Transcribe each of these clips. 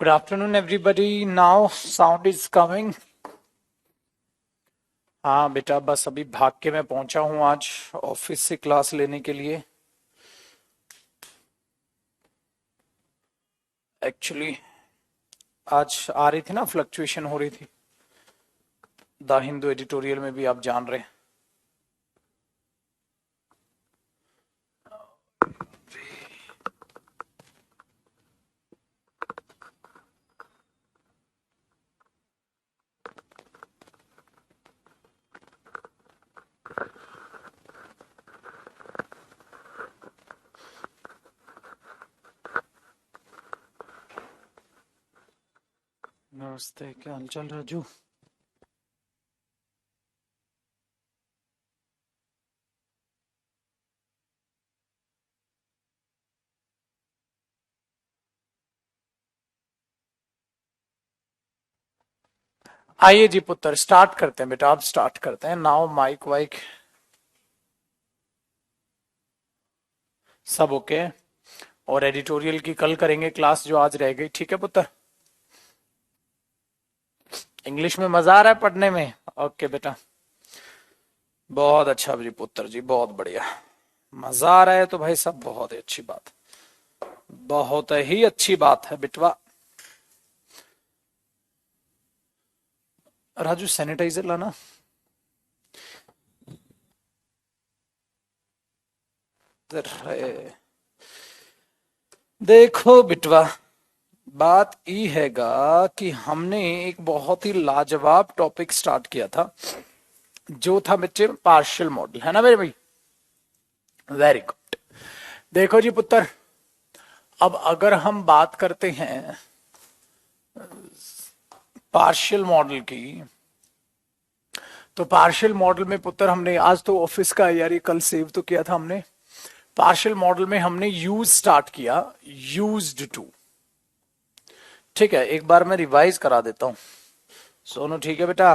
Good afternoon, everybody. Now sound is coming. हाँ बेटा, बस अभी भाग के मैं पहुंचा हूँ आज ऑफिस से क्लास लेने के लिए। एक्चुअली आज आ रही थी ना, फ्लक्चुएशन हो रही थी। द हिंदू एडिटोरियल में भी आप जान रहे हैं। नमस्ते, क्या हालचाल राजू? आइए जी पुत्र, स्टार्ट करते हैं बेटा। आप स्टार्ट करते हैं। नाउ माइक वाइक सब ओके। और एडिटोरियल की कल करेंगे क्लास, जो आज रह गई। ठीक है पुत्र? इंग्लिश में मजा आ रहा है पढ़ने में? ओके बेटा, बहुत अच्छा जी पुत्र जी, बहुत बढ़िया। मजा आ रहा है तो भाई सब बहुत ही अच्छी बात, बहुत ही अच्छी बात है बिटवा। राजू सैनिटाइजर लाना। देखो बिटवा, बात ई हैगा कि हमने एक बहुत ही लाजवाब टॉपिक स्टार्ट किया था, जो था बच्चे पार्शियल मॉडल, है ना मेरे भाई? Very good. देखो जी पुत्र, अब अगर हम बात करते हैं पार्शियल मॉडल की, तो पार्शियल मॉडल में पुत्र हमने आज तो ऑफिस का यार, ये कल सेव तो किया था हमने। पार्शियल मॉडल में हमने यूज स्टार्ट किया, यूज्ड टू। ठीक है, एक बार मैं रिवाइज करा देता हूं। सोनू ठीक है बेटा?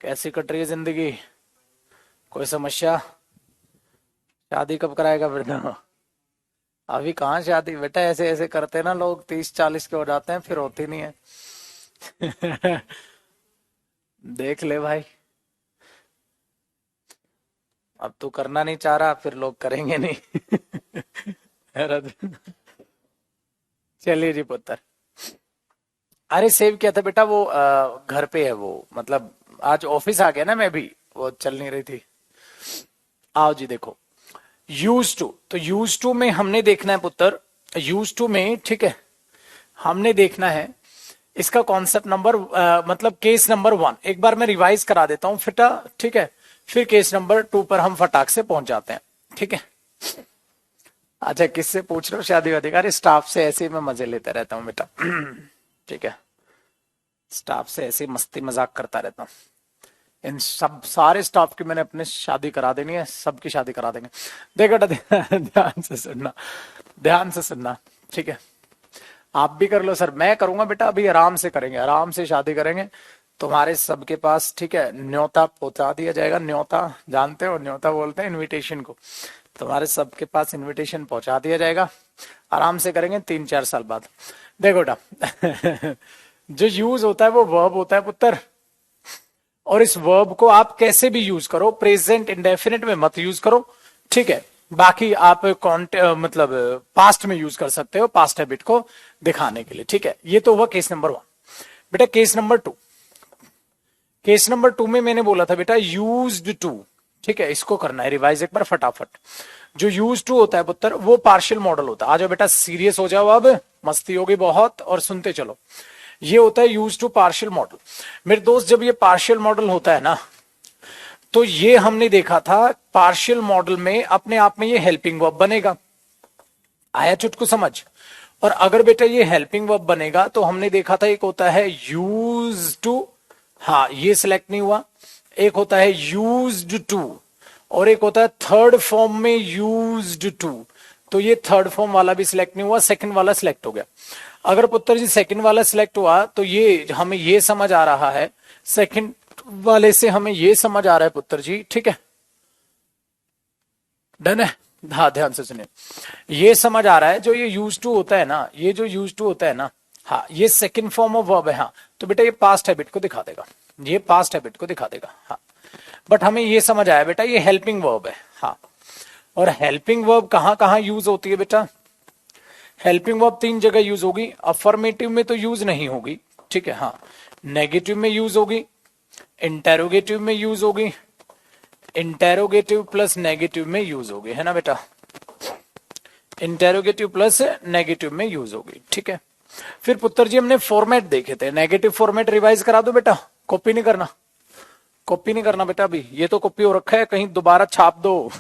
कैसी कट रही है जिंदगी? कोई समस्या? शादी कब कराएगा बेटा? अभी कहाँ शादी बेटा, ऐसे ऐसे करते ना लोग, 30-40 के हो जाते हैं, फिर होती नहीं है। देख ले भाई, अब तू करना नहीं चाह रहा, फिर लोग करेंगे नहीं। चलिए जी पुत्र। अरे सेव किया था बेटा, वो घर पे है वो, मतलब आज ऑफिस आ गया ना मैं भी, वो चल नहीं रही थी। आओ जी देखो, यूज टू, तो यूज टू में हमने देखना है पुत्र, यूज टू में, ठीक है, हमने देखना है इसका कॉन्सेप्ट नंबर, मतलब केस नंबर 1। एक बार मैं रिवाइज करा देता हूं फिर, ठीक है, फिर केस नंबर 2 पर हम फटाक से पहुंच जाते हैं। ठीक है? अच्छा, किससे पूछ रहे हो? शादी वादी? अरे स्टाफ से ऐसे ही मैं मजे लेता रहता हूँ बेटा। ठीक है, स्टाफ से ऐसे ही मस्ती मजाक करता रहता हूँ। इन सब सारे स्टाफ की मैंने अपने शादी करा देनी है, सबकी शादी करा देंगे। देखो बेटा, ध्यान से सुनना, ध्यान से सुनना। ठीक है, आप भी कर लो सर, मैं करूंगा बेटा, अभी आराम से करेंगे, आराम से शादी करेंगे। तुम्हारे सबके पास, ठीक है, न्योता पहुंचा दिया जाएगा। न्योता जानते हो, न्योता बोलते हैं इनविटेशन को। तुम्हारे सबके पास इनविटेशन पहुंचा दिया जाएगा। आराम से करेंगे 3-4 साल बाद। देखो बेटा, जो यूज होता है वो वर्ब होता है पुत्र, और इस वर्ब को आप कैसे भी यूज करो, प्रेजेंट इंडेफिनिट में मत यूज करो। ठीक है, बाकी आप मतलब पास्ट में यूज कर सकते हो, पास्ट हैबिट को दिखाने के लिए। ठीक है, ये तो हुआ केस नंबर 1। बेटा केस नंबर 2, केस नंबर 2 में मैंने बोला था बेटा यूज्ड टू। ठीक है, इसको करना है रिवाइज एक बार फटाफट। जो यूज टू होता है पुत्र, वो पार्शियल मॉडल होता है। आ जाओ बेटा, सीरियस हो जाओ, अब मस्ती होगी बहुत, और सुनते चलो। ये होता है यूज टू पार्शियल मॉडल। मेरे दोस्त, जब ये पार्शियल मॉडल होता है ना, तो ये हमने देखा था पार्शियल मॉडल में अपने आप में ये हेल्पिंग वर्ब बनेगा। आया चुटकू समझ? और अगर बेटा ये हेल्पिंग वर्ब बनेगा, तो हमने देखा था एक होता है यूज टू, हाँ ये सिलेक्ट नहीं हुआ। एक होता है यूज्ड टू, और एक होता है थर्ड फॉर्म में यूज्ड टू। तो ये थर्ड फॉर्म वाला भी सिलेक्ट नहीं हुआ, सेकंड वाला सिलेक्ट हो गया। अगर पुत्र जी सेकंड वाला सिलेक्ट हुआ, तो ये हमें ये समझ आ रहा है, सेकंड वाले से हमें ये समझ आ रहा है पुत्र जी, ठीक है, डन है? हाँ ध्यान से सुनिए, ये समझ आ रहा है, जो ये यूज टू होता है ना, ये जो यूज टू होता है ना, हाँ, ये सेकंड फॉर्म ऑफ वर्ब है। हाँ, तो बेटा ये पास्ट हैबिट को दिखा देगा, ये पास्ट हैबिट को दिखा देगा। हाँ, बट हमें ये समझ आया बेटा ये हेल्पिंग वर्ब है। हाँ, और हेल्पिंग वर्ब कहां कहां यूज होती है बेटा? हेल्पिंग वर्ब 3 जगह यूज होगी। अफर्मेटिव में तो यूज नहीं होगी, ठीक है। हाँ, नेगेटिव में यूज होगी, इंटेरोगेटिव में यूज होगी, इंटेरोगेटिव प्लस नेगेटिव में यूज होगी, है ना बेटा? इंटेरोगेटिव प्लस नेगेटिव में यूज होगी, ठीक है। फिर पुत्र जी हमने फॉर्मेट देखे थे, नेगेटिव फॉर्मेट रिवाइज करा दो बेटा, कॉपी नहीं करना, कॉपी नहीं करना बेटा, अभी ये तो कॉपी हो रखा है, कहीं दोबारा छाप दो।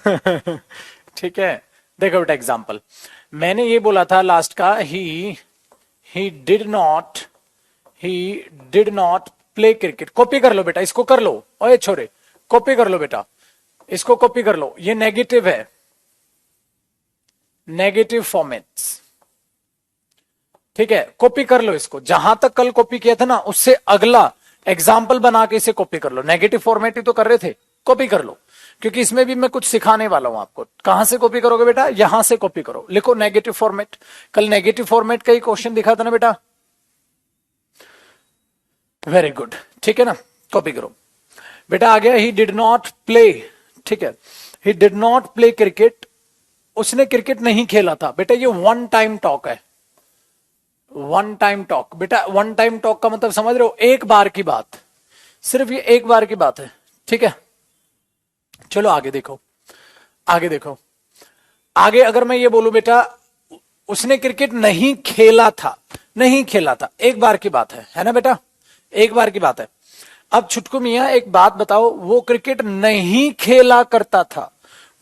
ठीक है, देखो बेटा एग्जांपल, मैंने ये बोला था लास्ट का, ही did not play cricket. Copy कर लो बेटा, इसको कर लो, ओए छोरे कॉपी कर लो बेटा, इसको कॉपी कर लो, ये नेगेटिव है, नेगेटिव फॉर्मेट्स, ठीक है। कॉपी कर लो इसको, जहां तक कल कॉपी किया था ना उससे अगला एग्जाम्पल बना के इसे कॉपी कर लो। नेगेटिव फॉर्मेट ही तो कर रहे थे, कॉपी कर लो, क्योंकि इसमें भी मैं कुछ सिखाने वाला हूं आपको। कहां से कॉपी करोगे बेटा? यहां से कॉपी करो, लिखो नेगेटिव फॉर्मेट। कल नेगेटिव फॉर्मेट का ही क्वेश्चन दिखा था ना बेटा, वेरी गुड, ठीक है ना। कॉपी करो बेटा। आ गया, ही डिड नॉट प्ले, ठीक है, ही डिड नॉट प्ले क्रिकेट, उसने क्रिकेट नहीं खेला था। बेटा ये वन टाइम टॉक है, वन टाइम टॉक। बेटा वन टाइम टॉक का मतलब समझ रहे हो? एक बार की बात, सिर्फ ये एक बार की बात है, ठीक है। चलो आगे देखो, आगे देखो, आगे अगर मैं ये बोलूं बेटा उसने क्रिकेट नहीं खेला था, नहीं खेला था, एक बार की बात है ना बेटा, एक बार की बात है। अब छुटकू मियां एक बात बताओ, वो क्रिकेट नहीं खेला करता था,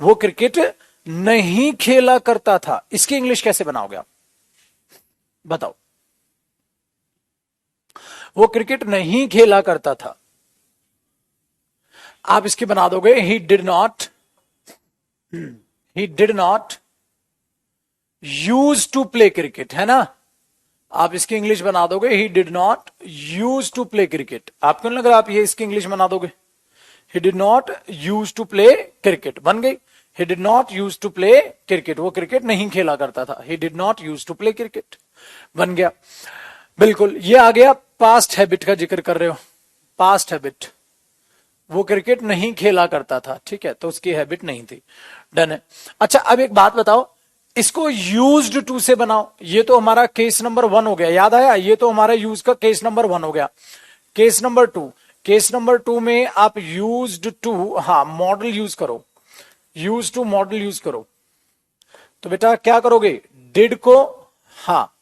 वो क्रिकेट नहीं खेला करता था, इसकी इंग्लिश कैसे बनाओगे आप बताओ? वो क्रिकेट नहीं खेला करता था, आप इसकी बना दोगे he did not use to play cricket, है ना। आप इसकी इंग्लिश बना दोगे he did not use to play cricket. आपको नहीं लग रहा आप ये इसकी इंग्लिश बना दोगे? He did not use to play cricket बन गई। He did not use to play cricket, वो क्रिकेट नहीं खेला करता था, he did not use to play cricket बन गया। बिल्कुल, ये आ गया, पास्ट हैबिट का जिक्र कर रहे हो, पास्ट हैबिट, वो क्रिकेट नहीं खेला करता था, ठीक है, तो उसकी हैबिट नहीं थी, डन है। अच्छा अब एक बात बताओ, इसको यूज्ड टू से बनाओ। ये तो हमारा केस नंबर 1 हो गया, याद आया? ये तो हमारा यूज का केस नंबर 1 हो गया। केस नंबर 2, केस नंबर 2 में आप यूज्ड टू, हाँ मॉडल यूज करो, यूज टू मॉडल यूज करो। तो बेटा क्या करोगे? डिड को, हाँ,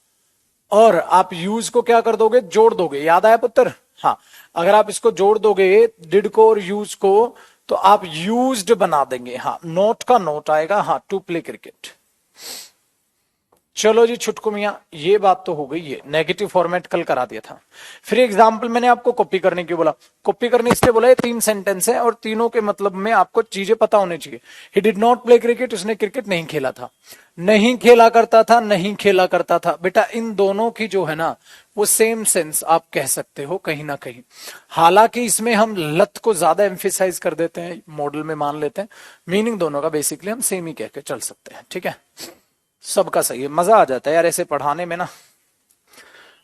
और आप यूज को क्या कर दोगे? जोड़ दोगे, याद आया पुत्र? हाँ, अगर आप इसको जोड़ दोगे डिड को और यूज को, तो आप यूज्ड बना देंगे। हाँ, नोट का नोट आएगा, हाँ, टू प्ले क्रिकेट। चलो जी छुटकू मियां, ये बात तो हो गई है, नेगेटिव फॉर्मेट कल करा दिया था। फिर एग्जाम्पल मैंने आपको कॉपी करने क्यों बोला? कॉपी करने इसलिए बोला, ये 3 सेंटेंस है और तीनों के मतलब में आपको चीजें पता होनी चाहिए। ही डिड नॉट प्ले क्रिकेट, उसने क्रिकेट नहीं खेला था, नहीं खेला करता था, नहीं खेला करता था। बेटा इन दोनों की जो है ना वो सेम सेंस आप कह सकते हो कहीं ना कहीं। हालांकि इसमें हम लत को ज्यादा एम्फेसाइज कर देते हैं, मॉडल में मान लेते हैं, मीनिंग दोनों का बेसिकली हम सेम ही कह के चल सकते हैं, ठीक है। सबका सही है, मजा आ जाता है यार ऐसे पढ़ाने में ना,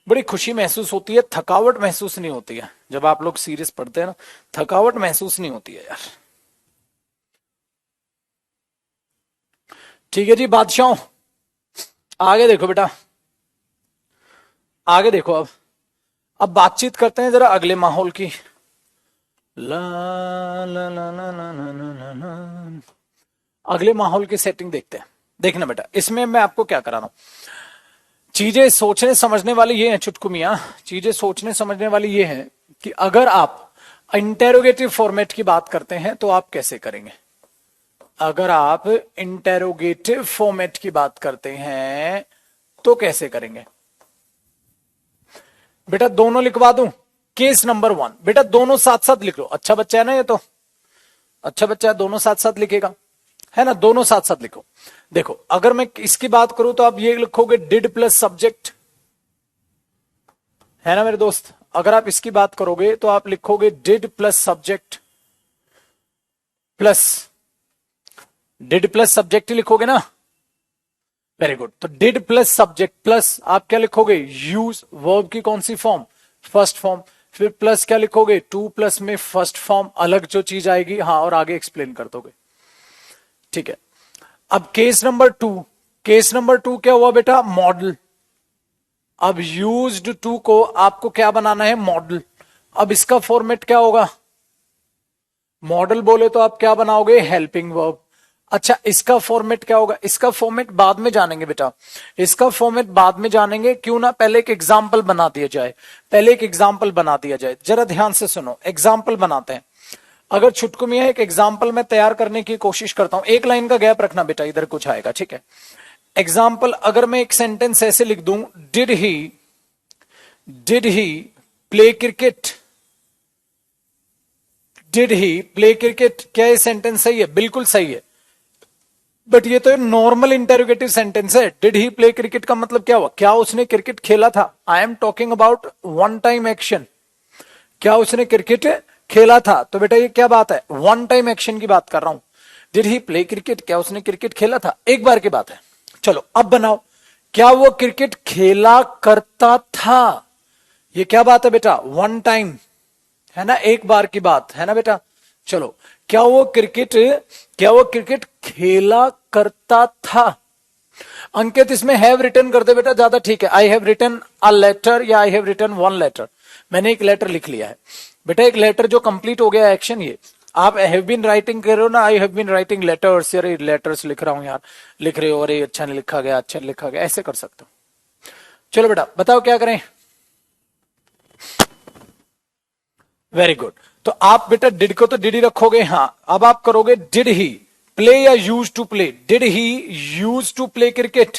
बड़ी खुशी महसूस होती है, थकावट महसूस नहीं होती है। जब आप लोग सीरियस पढ़ते हैं ना, थकावट महसूस नहीं होती है यार। ठीक है जी बादशाह, आगे देखो बेटा, आगे देखो। अब बातचीत करते हैं जरा अगले माहौल की। ला ला ला ला ला ला ला ला। अगले माहौल की सेटिंग देखते हैं। देखना बेटा, इसमें मैं आपको क्या करा रहा हूं, चीजें सोचने समझने वाली ये है छुटकू मियां, चीजें सोचने समझने वाली ये है कि अगर आप इंटेरोगेटिव फॉर्मेट की बात करते हैं तो आप कैसे करेंगे। अगर आप इंटेरोगेटिव फॉर्मेट की बात करते हैं तो कैसे करेंगे? बेटा दोनों लिखवा दूं, केस नंबर 1, बेटा दोनों साथ साथ लिख लो। अच्छा बच्चा है ना ये, तो अच्छा बच्चा है, दोनों साथ साथ लिखेगा, है ना, दोनों साथ साथ लिखो। देखो अगर मैं इसकी बात करूं तो आप ये लिखोगे डिड प्लस सब्जेक्ट, है ना मेरे दोस्त। अगर आप इसकी बात करोगे तो आप लिखोगे did plus subject, plus did plus subject ही लिखोगे ना, वेरी गुड। तो डिड प्लस सब्जेक्ट प्लस आप क्या लिखोगे, यूज, वर्ब की कौन सी फॉर्म, फर्स्ट फॉर्म। फिर प्लस क्या लिखोगे, टू प्लस में फर्स्ट फॉर्म अलग जो चीज आएगी, हाँ, और आगे एक्सप्लेन कर दोगे। ठीक है। अब case number two, case number two क्या हुआ बेटा, मॉडल। अब यूज्ड टू को आपको क्या बनाना है, मॉडल। अब इसका फॉर्मेट क्या होगा, मॉडल बोले तो आप क्या बनाओगे, हेल्पिंग वर्ब। अच्छा, इसका फॉर्मेट क्या होगा, इसका फॉर्मेट बाद में जानेंगे बेटा, इसका फॉर्मेट बाद में जानेंगे, क्यों ना पहले एक एग्जाम्पल बना दिया जाए, पहले एक एग्जाम्पल बना दिया जाए। जरा ध्यान से सुनो, एग्जाम्पल बनाते हैं। अगर छुटकु मियां एक एग्जाम्पल में तैयार करने की कोशिश करता हूं, एक लाइन का गैप रखना बेटा, इधर कुछ आएगा, ठीक है। एग्जाम्पल, अगर मैं एक सेंटेंस ऐसे लिख दूं, did he play cricket, did he play cricket, क्या ये सेंटेंस सही है, बिल्कुल सही है। बट ये तो नॉर्मल इंटेरोगेटिव सेंटेंस है। डिड ही प्ले क्रिकेट का मतलब क्या हुआ, क्या उसने क्रिकेट खेला था। I am talking about one time action, क्या उसने क्रिकेट खेला था। तो बेटा ये क्या बात है, वन टाइम एक्शन की बात कर रहा हूं। डिड ही प्ले क्रिकेट, क्या उसने क्रिकेट खेला था, एक बार की बात है। चलो अब बनाओ, क्या वो क्रिकेट खेला करता था। ये क्या बात है बेटा, वन टाइम, है ना, एक बार की बात है ना बेटा। चलो, क्या वो क्रिकेट, क्या वो क्रिकेट खेला करता था। अंकित इसमें हैव रिटर्न कर दे बेटा, ज्यादा ठीक है। I have written a letter या I have written one letter, मैंने एक लेटर लिख लिया है बेटा, एक लेटर जो कंप्लीट हो गया एक्शन ये। आप हैव बीन राइटिंग कर रहे हो ना, I have been writing letters, यार लेटर्स लिख रहा हूं यार, लिख रहे हो, अरे अच्छा नहीं लिखा गया, अच्छा नहीं लिखा गया, ऐसे कर सकते हो। चलो बेटा बताओ क्या करें। Very good. तो आप बेटा डिड को तो डिड ही रखोगे, हाँ। अब आप करोगे डिड ही प्ले या use to play, did he use to play cricket,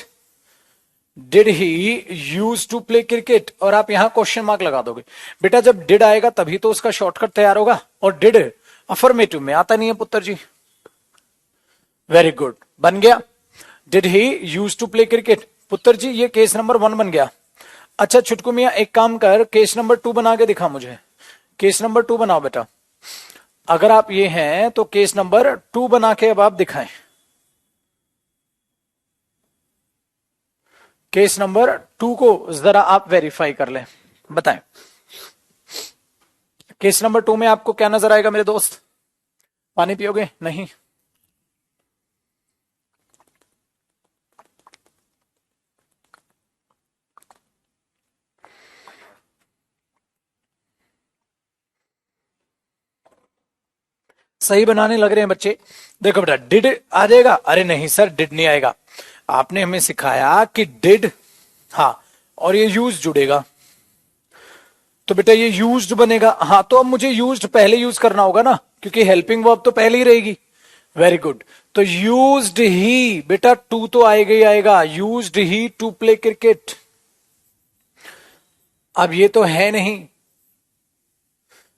did he use to play cricket, और आप यहां क्वेश्चन मार्क लगा दोगे। बेटा जब डिड आएगा तभी तो उसका शॉर्टकट तैयार होगा, और डिड अफर्मेटिव में आता नहीं है पुत्र जी। वेरी गुड, बन गया। Did he use to play cricket, पुत्र जी ये केस नंबर वन बन गया। अच्छा छुटकू मियां एक काम कर, केस नंबर टू बना के दिखा मुझे, केस नंबर टू बनाओ बेटा। अगर आप ये हैं तो केस नंबर टू बना के अब आप दिखाएं, केस नंबर टू को जरा आप वेरीफाई कर लें, बताएं। केस नंबर टू में आपको क्या नजर आएगा मेरे दोस्त, पानी पियोगे, नहीं। सही बनाने लग रहे हैं बच्चे। देखो बेटा डिड आ जाएगा, अरे नहीं सर डिड नहीं आएगा, आपने हमें सिखाया कि डिड, हाँ, और ये यूज जुड़ेगा, तो बेटा ये यूज्ड बनेगा, हाँ। तो अब मुझे यूज्ड पहले यूज करना होगा ना, क्योंकि हेल्पिंग वर्ब तो पहले ही रहेगी। Very good. तो यूज्ड ही बेटा टू तो आएगा ही आएगा, used he to play cricket. अब ये तो है नहीं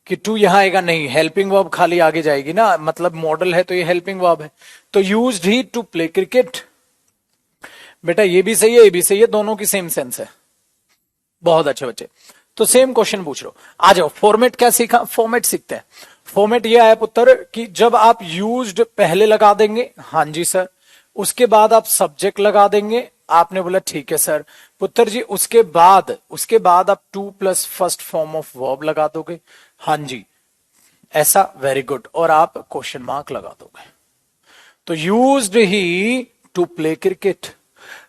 कि टू यहां आएगा, नहीं, हेल्पिंग वर्ब खाली आगे जाएगी ना, मतलब मॉडल है तो ये हेल्पिंग वर्ब है। तो used he to play cricket, बेटा ये भी सही है, ये भी सही है, दोनों की सेम सेंस है। बहुत अच्छे बच्चे। तो सेम क्वेश्चन पूछ लो, आ जाओ। फॉर्मेट क्या सीखा, फॉर्मेट सीखते हैं। फॉर्मेट ये आया पुत्र कि जब आप यूज्ड पहले लगा देंगे, हाँ जी सर, उसके बाद आप सब्जेक्ट लगा देंगे, आपने बोला ठीक है सर। पुत्र जी उसके बाद आप two plus first form of verb लगा दोगे, हाँ जी, ऐसा, वेरी गुड, और आप क्वेश्चन मार्क लगा दोगे। तो used he to play cricket.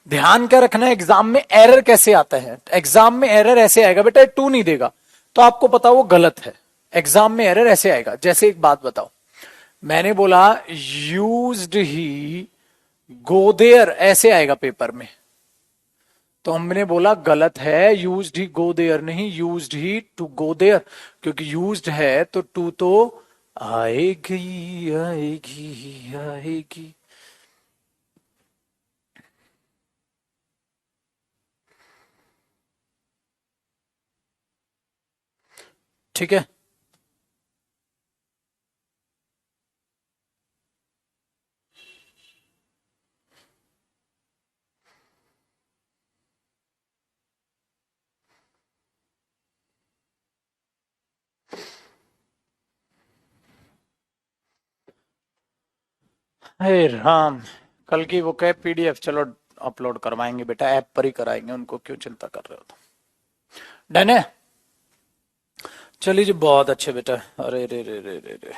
ध्यान क्या रखना है, एग्जाम में एरर कैसे आता है, एग्जाम में एरर ऐसे आएगा बेटा, टू नहीं देगा तो आपको पता वो गलत है। एग्जाम में एरर ऐसे आएगा, जैसे एक बात बताओ, मैंने बोला यूज्ड ही गो देयर, ऐसे आएगा पेपर में, तो हमने बोला गलत है, यूज्ड ही गो देयर नहीं, used he to go there, क्योंकि यूज्ड है तो टू तो आएगी आएगी आएगी। ठीक है। हे राम, कल की वो क्या पीडीएफ, चलो अपलोड करवाएंगे बेटा, ऐप पर ही कराएंगे, उनको क्यों चिंता कर रहे हो? तो डन है। चलिए जी, बहुत अच्छे बेटा। अरे रे रे रे रे रे,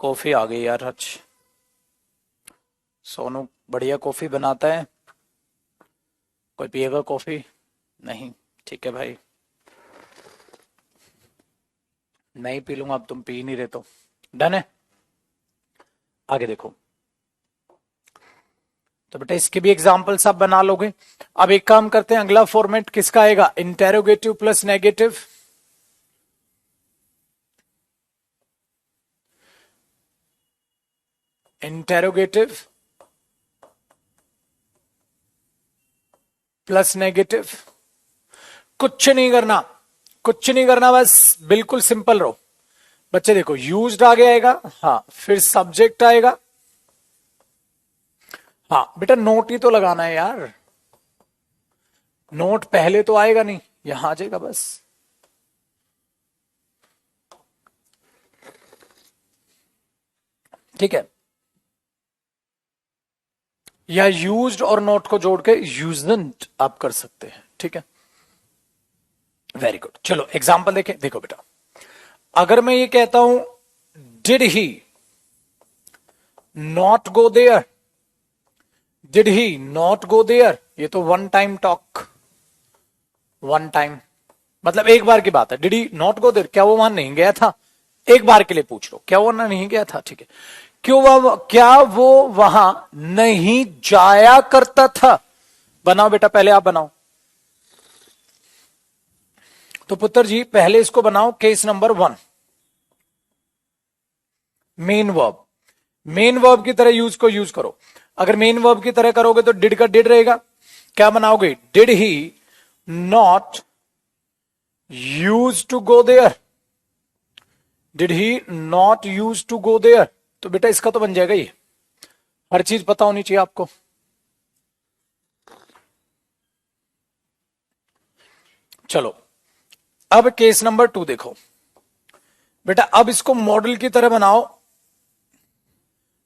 कॉफी आ गई यार आज। सोनू बढ़िया कॉफी बनाता है। कोई पिएगा कॉफी? नहीं, ठीक है भाई, नहीं पी लूंगा, अब तुम पी नहीं रहे तो। डन है। आगे देखो, तो बेटा इसके भी एग्जाम्पल्स आप बना लोगे। अब एक काम करते हैं, अगला फॉर्मेट किसका आएगा? Interrogative plus negative. Interrogative plus negative. कुछ नहीं करना, कुछ नहीं करना, बस बिल्कुल सिंपल रहो बच्चे। देखो यूज्ड आगे आएगा, हाँ, फिर सब्जेक्ट आएगा। हाँ बेटा, नोट ही तो लगाना है यार, नोट पहले तो आएगा नहीं, यहां आ जाएगा बस। ठीक है, या यूज्ड और नोट को जोड़ के यूजंट आप कर सकते हैं। ठीक है, वेरी गुड। चलो एग्जाम्पल देखें। देखो बेटा, अगर मैं ये कहता हूं did he not go there, did he not go there, ये तो one time talk, one time मतलब एक बार की बात है। Did he not go there, क्या वो वहां नहीं गया था? एक बार के लिए पूछ लो, क्या वो ना नहीं गया था? ठीक है, क्यों वह, क्या वो वहां नहीं जाया करता था? बनाओ बेटा, पहले आप बनाओ। तो पुत्र जी पहले इसको बनाओ, case number 1, main verb. Main verb की तरह यूज को यूज करो। अगर मेन वर्ब की तरह करोगे तो डिड का डिड रहेगा। क्या बनाओगे? Did he not use to go there, did he not use to go there. तो बेटा इसका तो बन जाएगा ये, हर चीज पता होनी चाहिए आपको। चलो अब केस नंबर 2 देखो बेटा, अब इसको मॉडल की तरह बनाओ,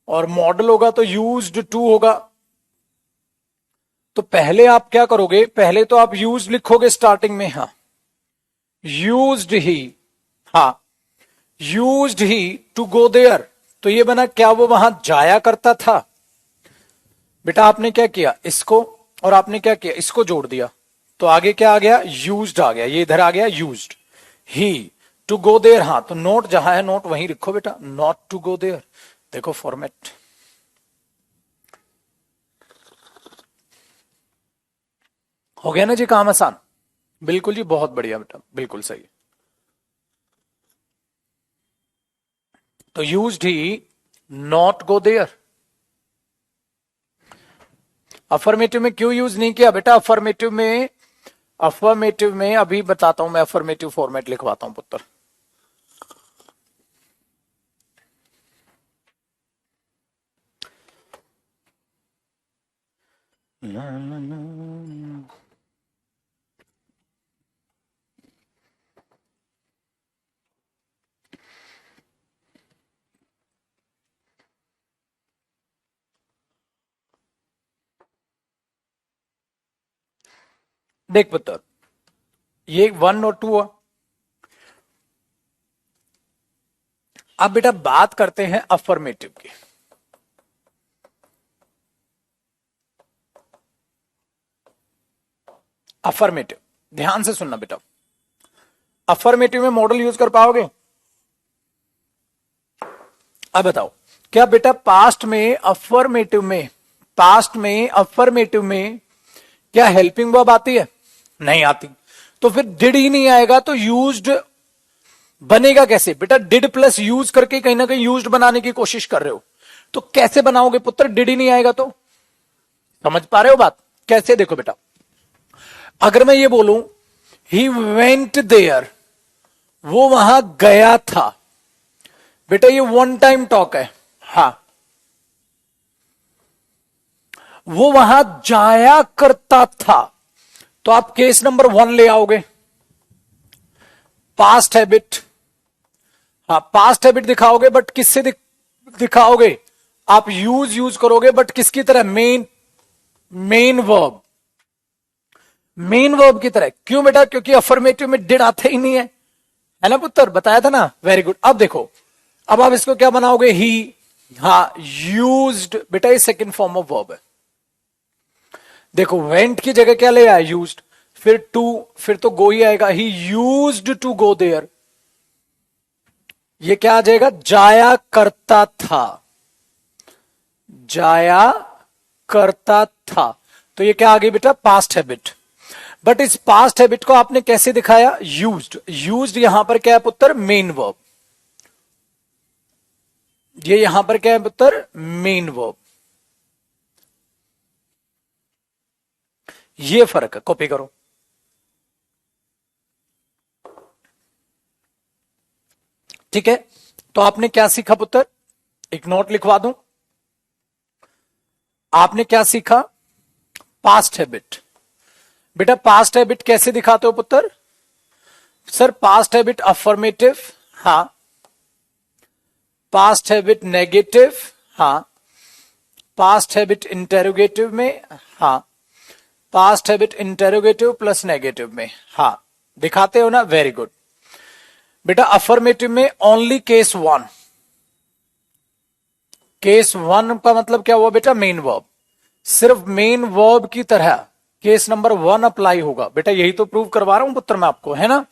और मॉडल होगा तो यूज्ड टू होगा। तो पहले आप क्या करोगे? पहले तो आप यूज लिखोगे स्टार्टिंग में, हाँ, यूज्ड ही, हाँ, used he to go there. तो ये बना, क्या वो वहां जाया करता था? बेटा आपने क्या किया, इसको और आपने क्या किया, इसको जोड़ दिया, तो आगे क्या आ गया? यूज्ड आ गया, ये इधर आ गया used. He to go there, हाँ, तो नोट जहां है नोट वहीं लिखो बेटा, नॉट टू गो देयर। देखो फॉर्मेट हो गया ना जी, काम आसान। बिल्कुल जी, बहुत बढ़िया बेटा, बिल्कुल सही। तो used he not go there. Affirmative में क्यों यूज नहीं किया बेटा? अफर्मेटिव में, अफर्मेटिव में अभी बताता हूं मैं, अफर्मेटिव फॉर्मेट लिखवाता हूं पुत्र। देख पुत्र, ये 1 और 2 हुआ। अब बेटा बात करते हैं अफर्मेटिव की। अफर्मेटिव, ध्यान से सुनना बेटा, अफर्मेटिव में मॉडल यूज कर पाओगे? अब बताओ, क्या बेटा पास्ट में अफर्मेटिव में, पास्ट में अफर्मेटिव में क्या हेल्पिंग वर्ब आती है? नहीं आती। तो फिर डिड ही नहीं आएगा तो यूज्ड बनेगा कैसे? बेटा डिड प्लस यूज करके कहीं ना कहीं यूज्ड बनाने की कोशिश कर रहे हो, तो कैसे बनाओगे पुत्र? डिड ही नहीं आएगा तो। समझ पा रहे हो बात कैसे? देखो बेटा, अगर मैं ये बोलूं ही वेंट देयर, वो वहां गया था, बेटा ये वन टाइम टॉक है, हाँ। वो वहां जाया करता था, तो आप केस नंबर 1 ले आओगे, पास्ट हैबिट। हाँ, पास्ट हैबिट दिखाओगे, बट किससे दिखाओगे? आप यूज करोगे, बट किसकी तरह? Main main verb, main verb की तरह। क्यों बेटा? क्योंकि अफर्मेटिव में डिड आते ही नहीं है ना पुत्र, बताया था ना। Very good. अब देखो, अब आप इसको क्या बनाओगे? ही, हाँ, यूज्ड बेटा ये सेकंड फॉर्म ऑफ वर्ब है। देखो वेंट की जगह क्या ले आया? यूज्ड। फिर टू, फिर तो गो ही आएगा। He used to go there, ये क्या आ जाएगा? जाया करता था, जाया करता था। तो ये क्या आ गई बेटा? Past habit. बट इस पास्ट हैबिट को आपने कैसे दिखाया? यूज्ड। यूज्ड यहां पर क्या है पुत्र? Main verb. ये यहां पर क्या है पुत्र? Main verb. ये फर्क है, कॉपी करो। ठीक है, तो आपने क्या सीखा पुत्र? एक नोट लिखवा दूं। आपने क्या सीखा? Past habit. बेटा पास्ट हैबिट कैसे दिखाते हो पुत्र? सर पास्ट हैबिट अफर्मेटिव, हाँ। पास्ट हैबिट नेगेटिव, हाँ। पास्ट हैबिट इंटेरोगेटिव में, हाँ। Past habit interrogative plus negative में, हाँ। दिखाते हो ना? Very good. बेटा अफर्मेटिव में only case one. Case one का मतलब क्या हुआ बेटा? Main verb. सिर्फ मेन वर्ब की तरह केस नंबर वन अप्लाई होगा। बेटा यही तो प्रूव करवा रहा हूं पुत्र मैं आपको, है ना?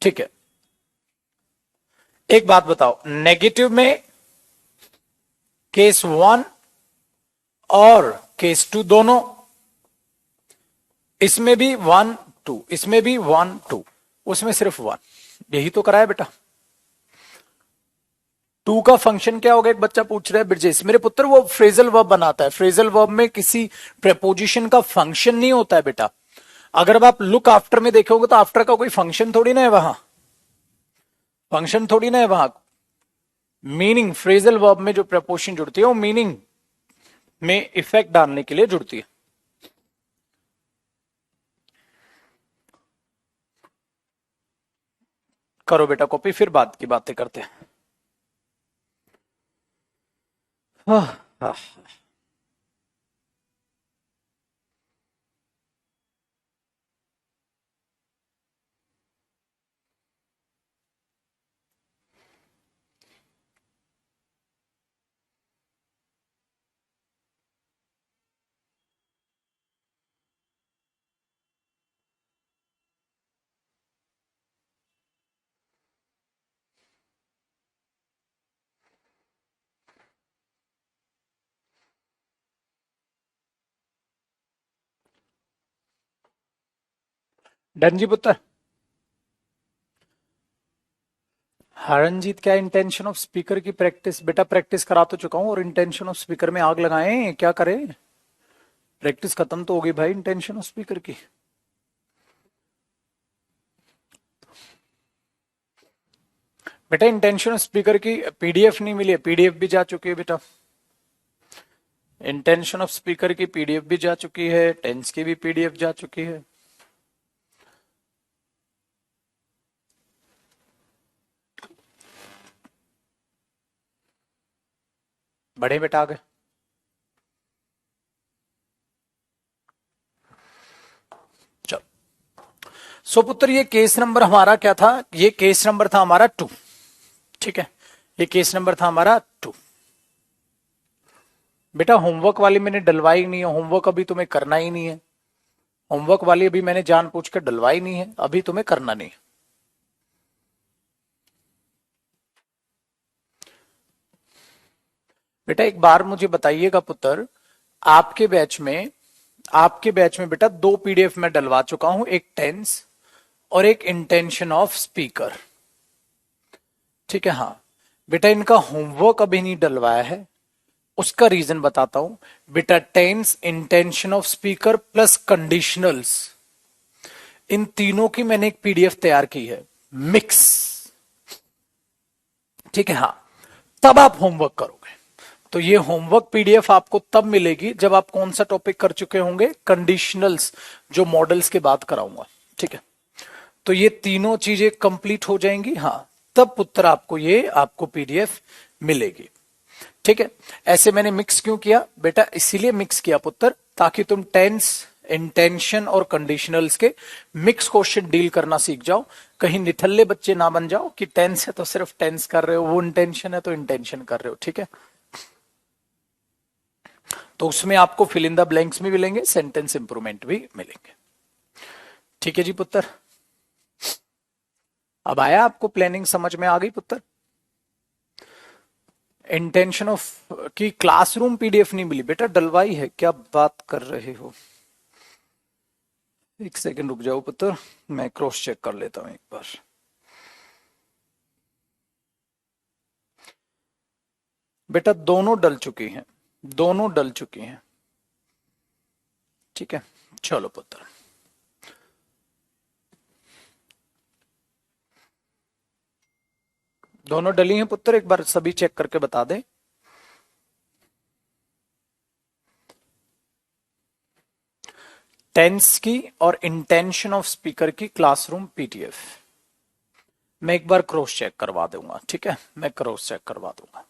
ठीक है, एक बात बताओ, नेगेटिव में केस वन और केस टू दोनों, इसमें भी वन टू, इसमें भी वन टू, उसमें सिर्फ वन। यही तो कराया बेटा। टू का फंक्शन क्या होगा? एक बच्चा पूछ रहा है ब्रजेश, मेरे पुत्र वो फ्रेजल वर्ब बनाता है। फ्रेजल वर्ब में किसी प्रेपोजिशन का फंक्शन नहीं होता है बेटा। अगर आप लुक आफ्टर में देखोगे तो आफ्टर का कोई फंक्शन थोड़ी ना है वहां, फंक्शन थोड़ी ना है वहां। मीनिंग फ्रेजल वर्ब में जो प्रपोजिशन जुड़ती है वो मीनिंग में इफेक्ट डालने के लिए जुड़ती है। करो बेटा कॉपी, फिर बात की बातें करते हैं। हाँ, हाँ। डन जी पुत्र। हरणजीत, क्या इंटेंशन ऑफ स्पीकर की प्रैक्टिस? बेटा प्रैक्टिस करा तो चुका हूं, और इंटेंशन ऑफ स्पीकर में आग लगाएं, क्या करें? प्रैक्टिस खत्म तो होगी भाई इंटेंशन ऑफ स्पीकर की। बेटा इंटेंशन ऑफ स्पीकर की पीडीएफ नहीं मिली है, पीडीएफ भी जा चुकी है बेटा। इंटेंशन ऑफ स्पीकर की पीडीएफ भी जा चुकी है, टेंस की भी पीडीएफ जा चुकी है। बढ़े बेटा आगे। चलो, सो पुत्र ये केस नंबर हमारा क्या था? ये केस नंबर था हमारा टू। ठीक है, ये केस नंबर था हमारा टू। बेटा होमवर्क वाली मैंने डलवाई नहीं है, होमवर्क अभी तुम्हें करना ही नहीं है। होमवर्क वाली अभी मैंने जानबूझकर डलवाई नहीं है, अभी तुम्हें करना नहीं है। बेटा एक बार मुझे बताइएगा पुत्र, आपके बैच में, आपके बैच में बेटा दो पीडीएफ में डलवा चुका हूं, एक टेंस और एक इंटेंशन ऑफ स्पीकर। ठीक है, हाँ। बेटा इनका होमवर्क अभी नहीं डलवाया है, उसका रीजन बताता हूं। बेटा tense, intention of speaker plus conditionals, इन तीनों की मैंने एक पीडीएफ तैयार की है, मिक्स। ठीक है, हाँ। तब आप होमवर्क करोगे। तो ये होमवर्क पीडीएफ आपको तब मिलेगी जब आप कौन सा टॉपिक कर चुके होंगे? कंडीशनल्स, जो मॉडल्स की बात कराऊंगा। ठीक है, तो ये तीनों चीजें कंप्लीट हो जाएंगी, हाँ, तब पुत्र आपको ये आपको पीडीएफ मिलेगी। ठीक है। ऐसे मैंने मिक्स क्यों किया बेटा, इसीलिए मिक्स किया पुत्र ताकि तुम टेंस, इंटेंशन और कंडीशनल्स के मिक्स क्वेश्चन डील करना सीख जाओ। कहीं निठल्ले बच्चे ना बन जाओ कि टेंस है तो सिर्फ टेंस कर रहे हो, वो इंटेंशन है तो इंटेंशन कर रहे हो। ठीक है, तो उसमें आपको फिल इन द ब्लैंक्स भी मिलेंगे, सेंटेंस इंप्रूवमेंट भी मिलेंगे। ठीक है जी पुत्र, अब आया आपको प्लानिंग समझ में आ गई पुत्र। इंटेंशन ऑफ की क्लासरूम पीडीएफ नहीं मिली बेटा, डलवाई है, क्या बात कर रहे हो। एक सेकंड रुक जाओ पुत्र, मैं क्रॉस चेक कर लेता हूं एक बार। बेटा दोनों डल चुकी हैं, दोनों डल चुकी हैं। ठीक है, चलो पुत्र, दोनों डली हैं पुत्र, एक बार सभी चेक करके बता दें। टेंस की और इंटेंशन ऑफ स्पीकर की क्लासरूम पीडीएफ मैं एक बार क्रॉस चेक करवा दूंगा। ठीक है, मैं क्रॉस चेक करवा दूंगा।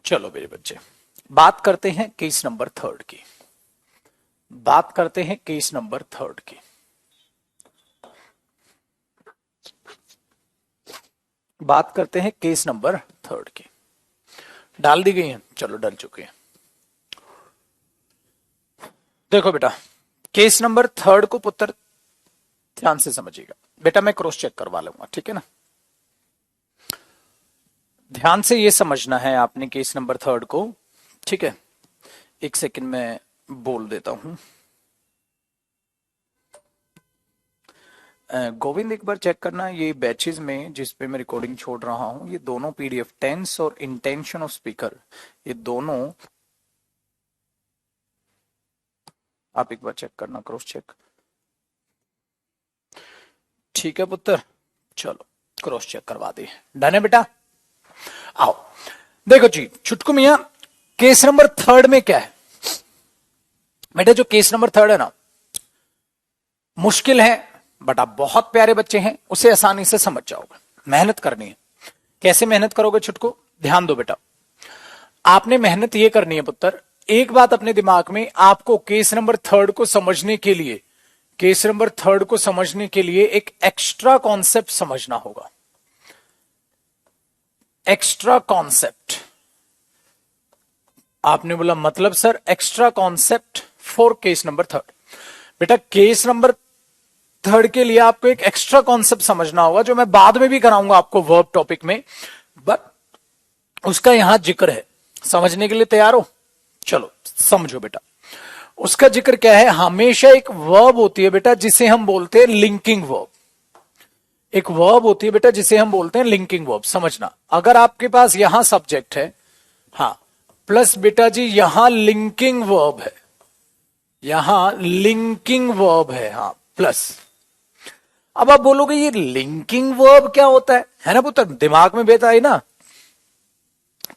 चलो मेरे बच्चे, बात करते हैं केस नंबर 3 की, बात करते हैं केस नंबर 3 की। बात करते हैं केस नंबर 3 की। डाल दी गई है, चलो डल चुकी है। देखो बेटा, केस नंबर 3 को पुत्र ध्यान से समझिएगा बेटा, मैं क्रॉस चेक करवा लूंगा। ठीक है ना, ध्यान से ये समझना है आपने केस नंबर 3 को। ठीक है, एक सेकंड में बोल देता हूं। गोविंद एक बार चेक करना, ये बैचेस में जिस पे मैं रिकॉर्डिंग छोड़ रहा हूं, ये दोनों पीडीएफ टेंस और इंटेंशन ऑफ स्पीकर, ये दोनों आप एक बार चेक करना, क्रॉस चेक। ठीक है पुत्र, चलो क्रॉस चेक करवा दिए, डन है बेटा। आओ देखो जी छुटकू मियां, केस नंबर 3 में क्या है बेटा, जो केस नंबर 3 है ना, मुश्किल है बट आप बहुत प्यारे बच्चे हैं, उसे आसानी से समझ जाओगे। मेहनत करनी है। कैसे मेहनत करोगे छुटकू, ध्यान दो बेटा। आपने मेहनत ये करनी है पुत्र, एक बात अपने दिमाग में, आपको केस नंबर 3 को समझने के लिए, केस नंबर 3 को समझने के लिए एक एक्स्ट्रा कॉन्सेप्ट समझना होगा। एक्स्ट्रा कॉन्सेप्ट, आपने बोला मतलब sir extra concept for case number 3। बेटा केस नंबर 3 के लिए आपको एक एक्स्ट्रा कॉन्सेप्ट समझना होगा, जो मैं बाद में भी कराऊंगा आपको वर्ब टॉपिक में, बट उसका यहां जिक्र है। समझने के लिए तैयार हो, चलो समझो बेटा। उसका जिक्र क्या है, हमेशा एक वर्ब होती है बेटा जिसे हम बोलते हैं लिंकिंग वर्ब। एक वर्ब होती है बेटा जिसे हम बोलते हैं लिंकिंग वर्ब। समझना, अगर आपके पास यहां सब्जेक्ट है, हाँ, प्लस बेटा जी यहां लिंकिंग वर्ब है, यहां लिंकिंग वर्ब है, प्लस। अब आप बोलोगे ये लिंकिंग वर्ब क्या होता है ना पुत्र, दिमाग में बेटा है ना।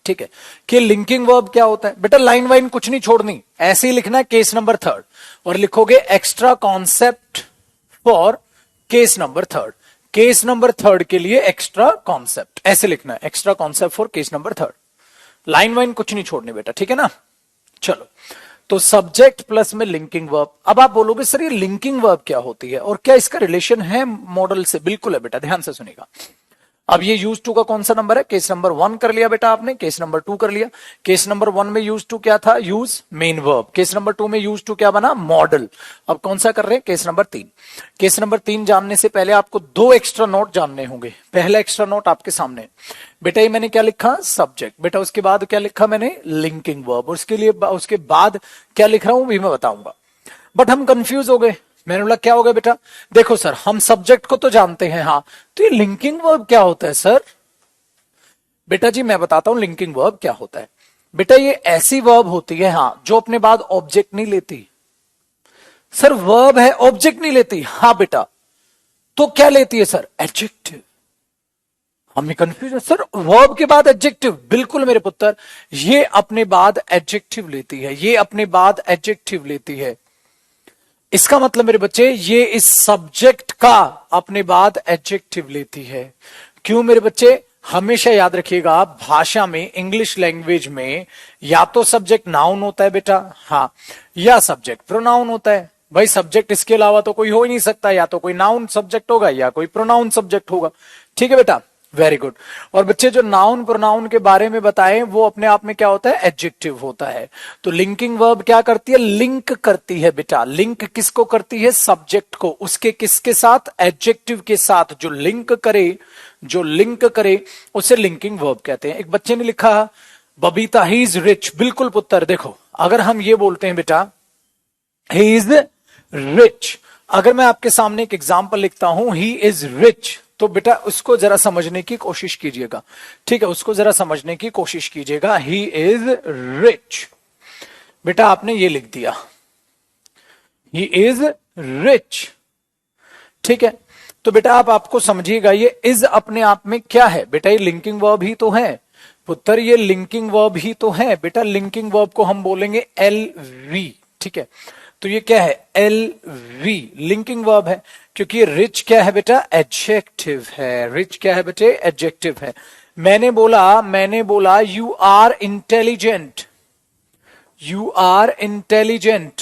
ठीक है, कि लिंकिंग वर्ब क्या होता है बेटा, लाइन वाइन कुछ नहीं छोड़नी, ऐसे ही लिखना है केस नंबर 3 और लिखोगे extra concept for case number 3। Case number 3 के लिए एक्स्ट्रा कॉन्सेप्ट ऐसे लिखना है, extra concept for case number 3। Line wine कुछ नहीं छोड़नी बेटा, ठीक है ना। चलो, तो सब्जेक्ट प्लस में लिंकिंग वर्ब। अब आप बोलोगे सर ये लिंकिंग वर्ब क्या होती है और क्या इसका रिलेशन है मॉडल से? बिल्कुल है बेटा, ध्यान से सुनिएगा। अब ये यूज टू का कौन सा नंबर है? केस नंबर 1 कर लिया बेटा आपने, केस नंबर 2 कर लिया। केस नंबर 1 में यूज टू क्या था? Use main verb. Case number 2 में यूज टू क्या बना? मॉडल। अब कौन सा कर रहे हैं? Case number 3। केस नंबर 3 जानने से पहले आपको 2 एक्स्ट्रा नोट जानने होंगे। पहला एक्स्ट्रा नोट आपके सामने बेटा, ये मैंने क्या लिखा? सब्जेक्ट। बेटा उसके बाद क्या लिखा मैंने? Linking verb. उसके बाद क्या लिख रहा हूं भी मैं बताऊंगा, बट हम कंफ्यूज हो गए। मैंने बोला क्या हो गया बेटा? देखो सर, हम सब्जेक्ट को तो जानते हैं, हाँ, तो ये लिंकिंग वर्ब क्या होता है सर? बेटा जी मैं बताता हूं लिंकिंग वर्ब क्या होता है। बेटा ये ऐसी वर्ब होती है, हाँ, जो अपने बाद ऑब्जेक्ट नहीं लेती। सर वर्ब है, ऑब्जेक्ट नहीं लेती? हाँ बेटा, तो क्या लेती है सर? एडजेक्टिव। हमें कंफ्यूज है सर, वर्ब के बाद एडजेक्टिव। बिल्कुल मेरे पुत्र, ये अपने बाद एडजेक्टिव लेती है, ये अपने बाद एडजेक्टिव लेती है। इसका मतलब मेरे बच्चे, ये इस सब्जेक्ट का अपने बाद एडजेक्टिव लेती है। क्यों मेरे बच्चे? हमेशा याद रखिएगा, भाषा में, इंग्लिश लैंग्वेज में या तो सब्जेक्ट नाउन होता है बेटा, हाँ, या सब्जेक्ट प्रोनाउन होता है। भाई सब्जेक्ट इसके अलावा तो कोई हो ही नहीं सकता, या तो कोई नाउन सब्जेक्ट होगा या कोई प्रोनाउन सब्जेक्ट होगा। ठीक है बेटा, वेरी गुड। और बच्चे जो नाउन प्रोनाउन के बारे में बताएं वो अपने आप में क्या होता है, एडजेक्टिव होता है। तो लिंकिंग वर्ब क्या करती है, लिंक करती है बेटा। लिंक किसको करती है, सब्जेक्ट को, उसके किसके साथ, एडजेक्टिव के साथ। जो लिंक करे, जो लिंक करे उसे लिंकिंग वर्ब कहते हैं। एक बच्चे ने लिखा बबीता ही इज रिच। बिल्कुल पुत्र, देखो अगर हम ये बोलते हैं बेटा ही इज रिच, अगर मैं आपके सामने एक एग्जाम्पल लिखता हूं ही इज रिच, तो बेटा उसको जरा समझने की कोशिश कीजिएगा। ठीक है, उसको जरा समझने की कोशिश कीजिएगा। ही इज रिच, बेटा आपने ये लिख दिया, ही इज रिच। ठीक है, तो बेटा आप आपको समझिएगा, ये इज अपने आप में क्या है बेटा, ये लिंकिंग वर्ब ही तो है पुत्र, ये लिंकिंग वर्ब ही तो है बेटा। लिंकिंग वर्ब को हम बोलेंगे एल वी। ठीक है, तो ये क्या है, एल वी, लिंकिंग वर्ब है। क्योंकि रिच क्या है बेटा, एडजेक्टिव है। रिच क्या है बेटे, एडजेक्टिव है। मैंने बोला you are intelligent, you are intelligent,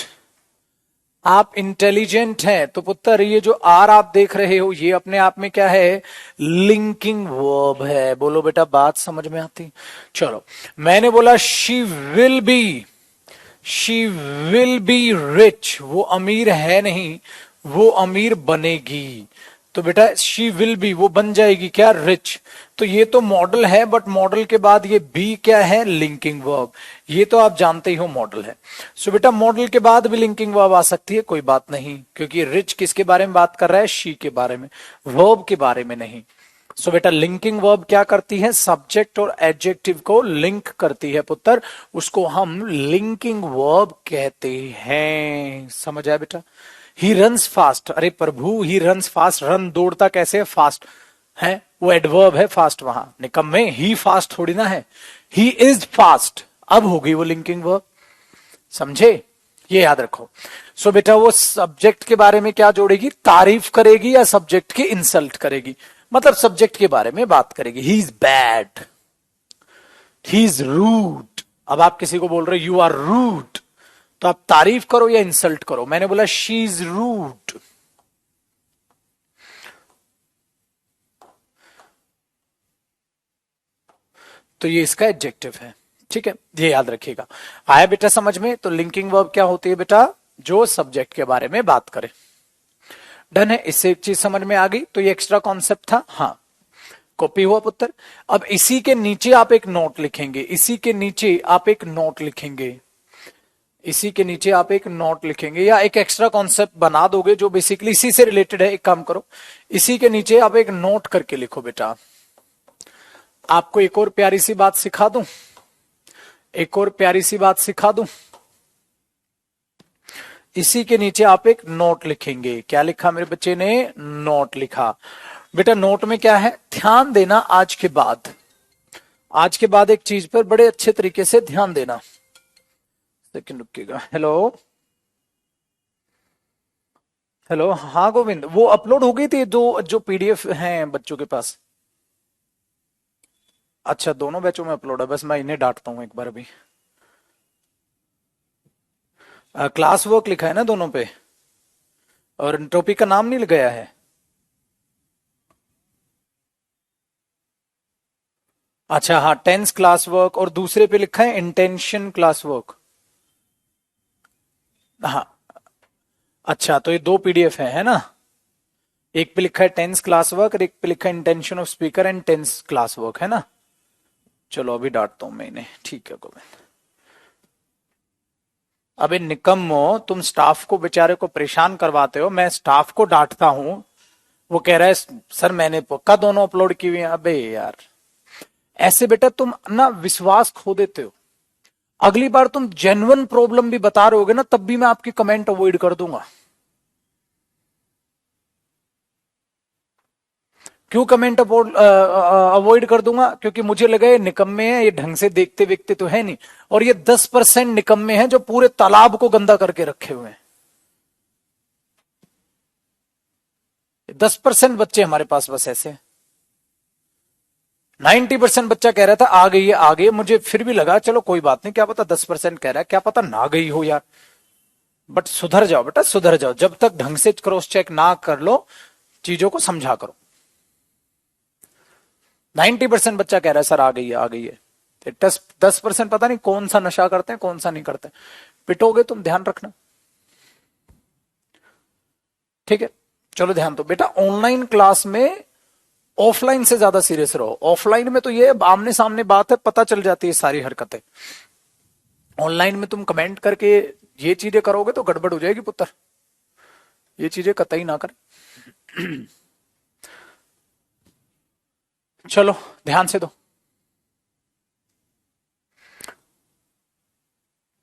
आप इंटेलिजेंट हैं। तो पुत्र ये जो आर आप देख रहे हो ये अपने आप में क्या है, लिंकिंग वर्ब है। बोलो बेटा, बात समझ में आती। चलो, मैंने बोला she will be, she will be rich, वो अमीर है नहीं, वो अमीर बनेगी। तो बेटा शी विल बी, वो बन जाएगी क्या, रिच। तो ये तो मॉडल है, बट मॉडल के बाद ये बी क्या है, लिंकिंग वर्ब। ये तो आप जानते ही हो मॉडल है। सो बेटा मॉडल के बाद भी लिंकिंग वर्ब आ सकती है, कोई बात नहीं, क्योंकि रिच किसके बारे में बात कर रहा है, शी के बारे में, वर्ब के बारे में नहीं। सो बेटा लिंकिंग वर्ब क्या करती है, सब्जेक्ट और एडजेक्टिव को लिंक करती है पुत्र, उसको हम लिंकिंग वर्ब कहते हैं। समझ आया बेटा। ही रन्स फास्ट, अरे प्रभु ही रन्स फास्ट, रन दौड़ता कैसे है, फास्ट है, वो एडवर्ब है फास्ट, वहां निकम्मे ही फास्ट थोड़ी ना है, ही इज फास्ट, अब हो गई वो लिंकिंग वर्ब। समझे, ये याद रखो। सो बेटा वो सब्जेक्ट के बारे में क्या जोड़ेगी, तारीफ करेगी या सब्जेक्ट की इंसल्ट करेगी, मतलब सब्जेक्ट के बारे में बात करेगी। He is bad, he is rude. अब आप किसी को बोल रहे यू आर रूड, तो आप तारीफ करो या इंसल्ट करो। मैंने बोला शी इज रूड, तो ये इसका एडजेक्टिव है। ठीक है, ये याद रखिएगा। आया बेटा समझ में। तो लिंकिंग वर्ब क्या होती है बेटा, जो सब्जेक्ट के बारे में बात करे। डन है, इससे एक चीज समझ में आ गई। तो ये एक्स्ट्रा कॉन्सेप्ट था, हाँ कॉपी हुआ पुत्र। अब इसी के नीचे आप एक नोट लिखेंगे, इसी के नीचे आप एक नोट लिखेंगे, इसी के नीचे आप एक नोट लिखेंगे या एक एक्स्ट्रा कॉन्सेप्ट बना दोगे जो बेसिकली इसी से रिलेटेड है। एक काम करो, इसी के नीचे आप एक नोट करके लिखो बेटा। आपको एक और प्यारी सी बात सिखा दूं, एक और प्यारी सी बात सिखा दूं। इसी के नीचे आप एक नोट लिखेंगे। क्या लिखा मेरे बच्चे ने, नोट लिखा। बेटा नोट में क्या है, ध्यान देना आज के बाद, आज के बाद एक चीज पर बड़े अच्छे तरीके से ध्यान देना। सेकंड रुकिएगा। हेलो हेलो, हाँ गोविंद, वो अपलोड हो गई थी जो जो पीडीएफ हैं बच्चों के पास। अच्छा दोनों बैचों में अपलोड है, बस मैं इन्हें डांटता हूँ एक बार अभी। क्लास वर्क लिखा है ना दोनों पे, और टॉपिक का नाम नहीं गया है। अच्छा हाँ, टेंस क्लास वर्क, और दूसरे पे लिखा है इंटेंशन क्लास वर्क। हाँ, अच्छा तो ये दो पीडीएफ है ना, एक पे लिखा है टेंस क्लास वर्क और एक पे लिखा है intention of speaker and tense class work, है ना। चलो अभी डांटता हूं मैं इन्हें, ठीक है गोविंद। अबे निकम्मो, तुम स्टाफ को बेचारे को परेशान करवाते हो। मैं स्टाफ को डांटता हूं, वो कह रहा है सर मैंने पक्का दोनों अपलोड की हुई है। अबे यार, ऐसे बेटा तुम ना विश्वास खो देते हो। अगली बार तुम जेन्युइन प्रॉब्लम भी बता रहे होगे ना, तब भी मैं आपकी कमेंट अवॉइड कर दूंगा। क्यों कमेंट अवॉइड कर दूंगा, क्योंकि मुझे लगा ये निकम्मे हैं, ये ढंग से देखते वेखते तो है नहीं। और ये 10% निकम्मे हैं जो पूरे तालाब को गंदा करके रखे हुए हैं। 10% बच्चे हमारे पास बस ऐसे हैं। 90% बच्चा कह रहा था आ गई है आ गई है, मुझे फिर भी लगा चलो कोई बात नहीं, क्या पता 10% कह रहा है, क्या पता ना गई हो यार। बट सुधर जाओ बेटा सुधर जाओ, जब तक ढंग से क्रॉस चेक ना कर लो चीजों को समझा करो। 90% बच्चा कह रहा है सर आ गई है आ गई है। 10% पता नहीं कौन सा नशा करते हैं कौन सा नहीं करते, पिटोगे तुम, ध्यान रखना। ठीक है, चलो ध्यान दो बेटा, ऑनलाइन क्लास में ऑफलाइन से ज्यादा सीरियस रहो। ऑफलाइन में तो ये आमने सामने बात है, पता चल जाती है सारी हरकतें। ऑनलाइन में तुम कमेंट करके ये चीजें करोगे तो गड़बड़ हो जाएगी पुत्र, ये चीजें कतई ना कर। चलो ध्यान से दो,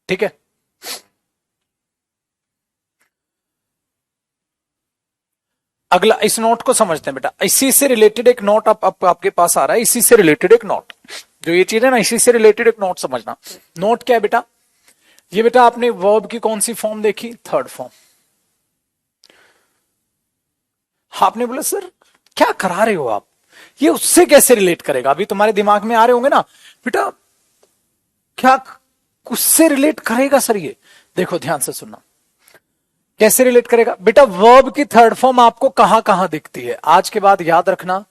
ठीक है। अगला इस नोट को समझते हैं बेटा, इसी से रिलेटेड एक नोट आपके पास आ रहा है, इसी से रिलेटेड एक नोट, जो ये चीज है ना इसी से रिलेटेड एक नोट समझना। नोट क्या है बेटा, ये बेटा आपने वर्ब की कौन सी फॉर्म देखी, थर्ड फॉर्म। आपने बोला सर क्या करा रहे हो आप, ये उससे कैसे रिलेट करेगा, अभी तुम्हारे दिमाग में आ रहे होंगे ना बेटा, क्या उससे रिलेट करेगा सर ये। देखो ध्यान से सुनना, कैसे रिलेट करेगा बेटा, वर्ब की थर्ड फॉर्म आपको कहां कहां दिखती है, आज के बाद याद रखना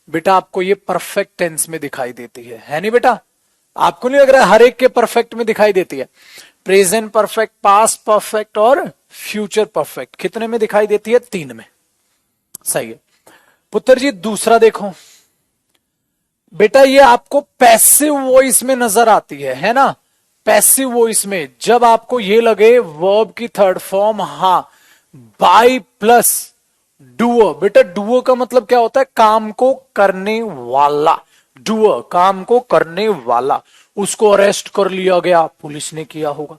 बेटा, आपको ये परफेक्ट टेंस में दिखाई देती है नहीं बेटा, आपको नहीं लग रहा है हर एक के परफेक्ट में दिखाई देती है, प्रेजेंट परफेक्ट, पास्ट परफेक्ट और फ्यूचर परफेक्ट, कितने में दिखाई देती है, 3 में, सही है पुत्र जी। दूसरा देखो बेटा, ये आपको पैसिव वॉइस में नजर आती है ना, पैसिव वॉइस में जब आपको ये लगे वर्ब की थर्ड फॉर्म, हाँ बाय प्लस डूअर, बेटा डूअर का मतलब क्या होता है, काम को करने वाला, डूअर काम को करने वाला, उसको अरेस्ट कर लिया गया पुलिस ने किया होगा,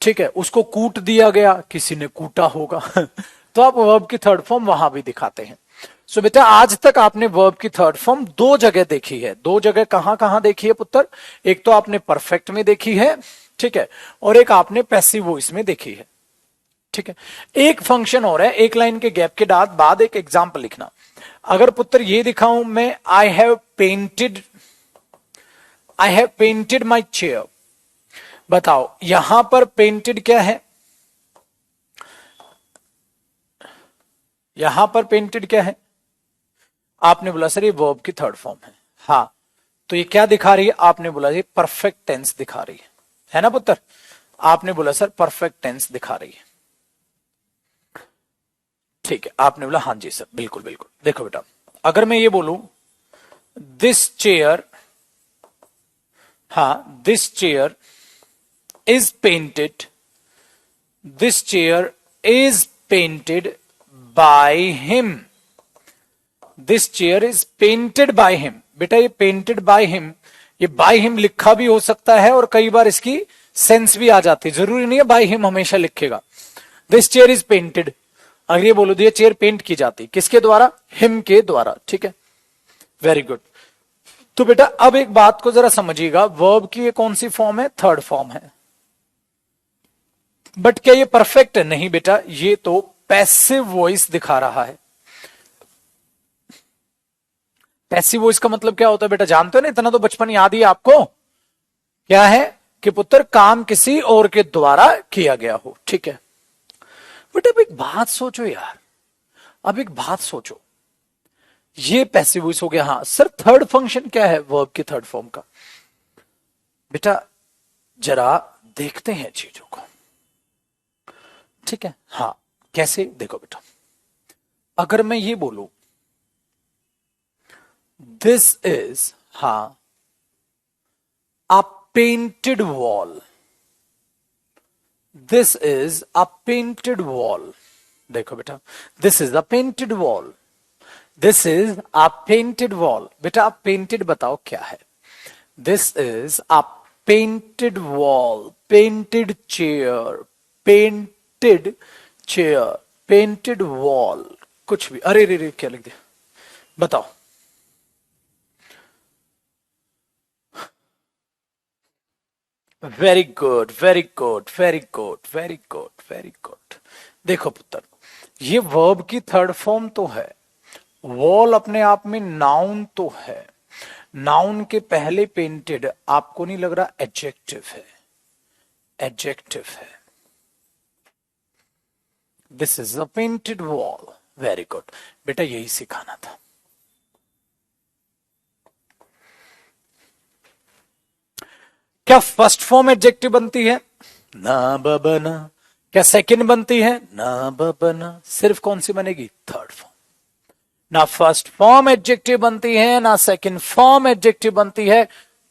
ठीक है, उसको कूट दिया गया किसी ने कूटा होगा। तो आप वर्ब की थर्ड फॉर्म वहां भी दिखाते हैं। सो बेटा आज तक आपने वर्ब की थर्ड फॉर्म 2 जगह देखी है, 2 जगह कहां कहां देखी है पुत्र, एक तो आपने परफेक्ट में देखी है, ठीक है, और एक आपने पैसिव वॉइस में देखी है, ठीक है। एक फंक्शन और है, एक लाइन के गैप के बाद एक एग्जाम्पल लिखना। अगर पुत्र ये दिखाऊं मैं, I have painted my chair, बताओ यहां पर पेंटेड क्या है, यहां पर पेंटेड क्या है, आपने बोला सर ये वर्ब की थर्ड फॉर्म है, हाँ तो ये क्या दिखा रही है, आपने बोला ये परफेक्ट टेंस दिखा रही है ना पुत्र, आपने बोला सर परफेक्ट टेंस दिखा रही है, ठीक है, आपने बोला हाँ जी सर बिल्कुल बिल्कुल। देखो बेटा अगर मैं ये बोलूं दिस चेयर, हाँ this chair is painted, this chair is painted by him, this chair is painted by him, बेटा ये पेंटेड बाय हिम, ये बाय हिम लिखा भी हो सकता है और कई बार इसकी सेंस भी आ जाती है, जरूरी नहीं है बाय हिम हमेशा लिखेगा। दिस चेयर इज पेंटेड, अगर ये बोलो ये चेयर पेंट की जाती किसके द्वारा, हिम के द्वारा, ठीक है, वेरी गुड। तो बेटा अब एक बात को जरा समझिएगा, वर्ब की ये कौन सी फॉर्म है, थर्ड फॉर्म है, बट क्या ये परफेक्ट है, नहीं बेटा ये तो पैसिव वॉइस दिखा रहा है। पैसिव वॉइस का मतलब क्या होता है बेटा, जानते हो ना, इतना तो बचपन याद ही आपको, क्या है कि पुत्र काम किसी और के द्वारा किया गया हो, ठीक है। बेटा अब एक बात सोचो यार, अब एक बात सोचो, ये पैसिव वॉइस हो गया, हाँ सर थर्ड फंक्शन क्या है वर्ब की थर्ड फॉर्म का, बेटा जरा देखते हैं चीजों को, ठीक है, हाँ कैसे, देखो बेटा अगर मैं ये बोलूं दिस इज, हाँ a painted wall, this is a painted wall, देखो बेटा this is a painted wall, this is a painted wall, बेटा आप पेंटेड बताओ क्या है, this is a painted wall, painted chair, painted chair, painted wall, कुछ भी, अरे रे रे क्या लिख दिया बताओ, very good very good very good very good very good. देखो पुत्र ये वर्ब की थर्ड फॉर्म तो है, वॉल अपने आप में नाउन तो है, नाउन के पहले पेंटेड आपको नहीं लग रहा एडजेक्टिव है? एडजेक्टिव है। This is a painted wall. Very good बेटा, यही सिखाना था। क्या फर्स्ट फॉर्म एडजेक्टिव बनती है? ना बबना। क्या सेकंड बनती है? ना बबना। सिर्फ कौन सी बनेगी? Third form. ना फर्स्ट फॉर्म एडजेक्टिव बनती है, ना सेकंड फॉर्म एडजेक्टिव बनती है,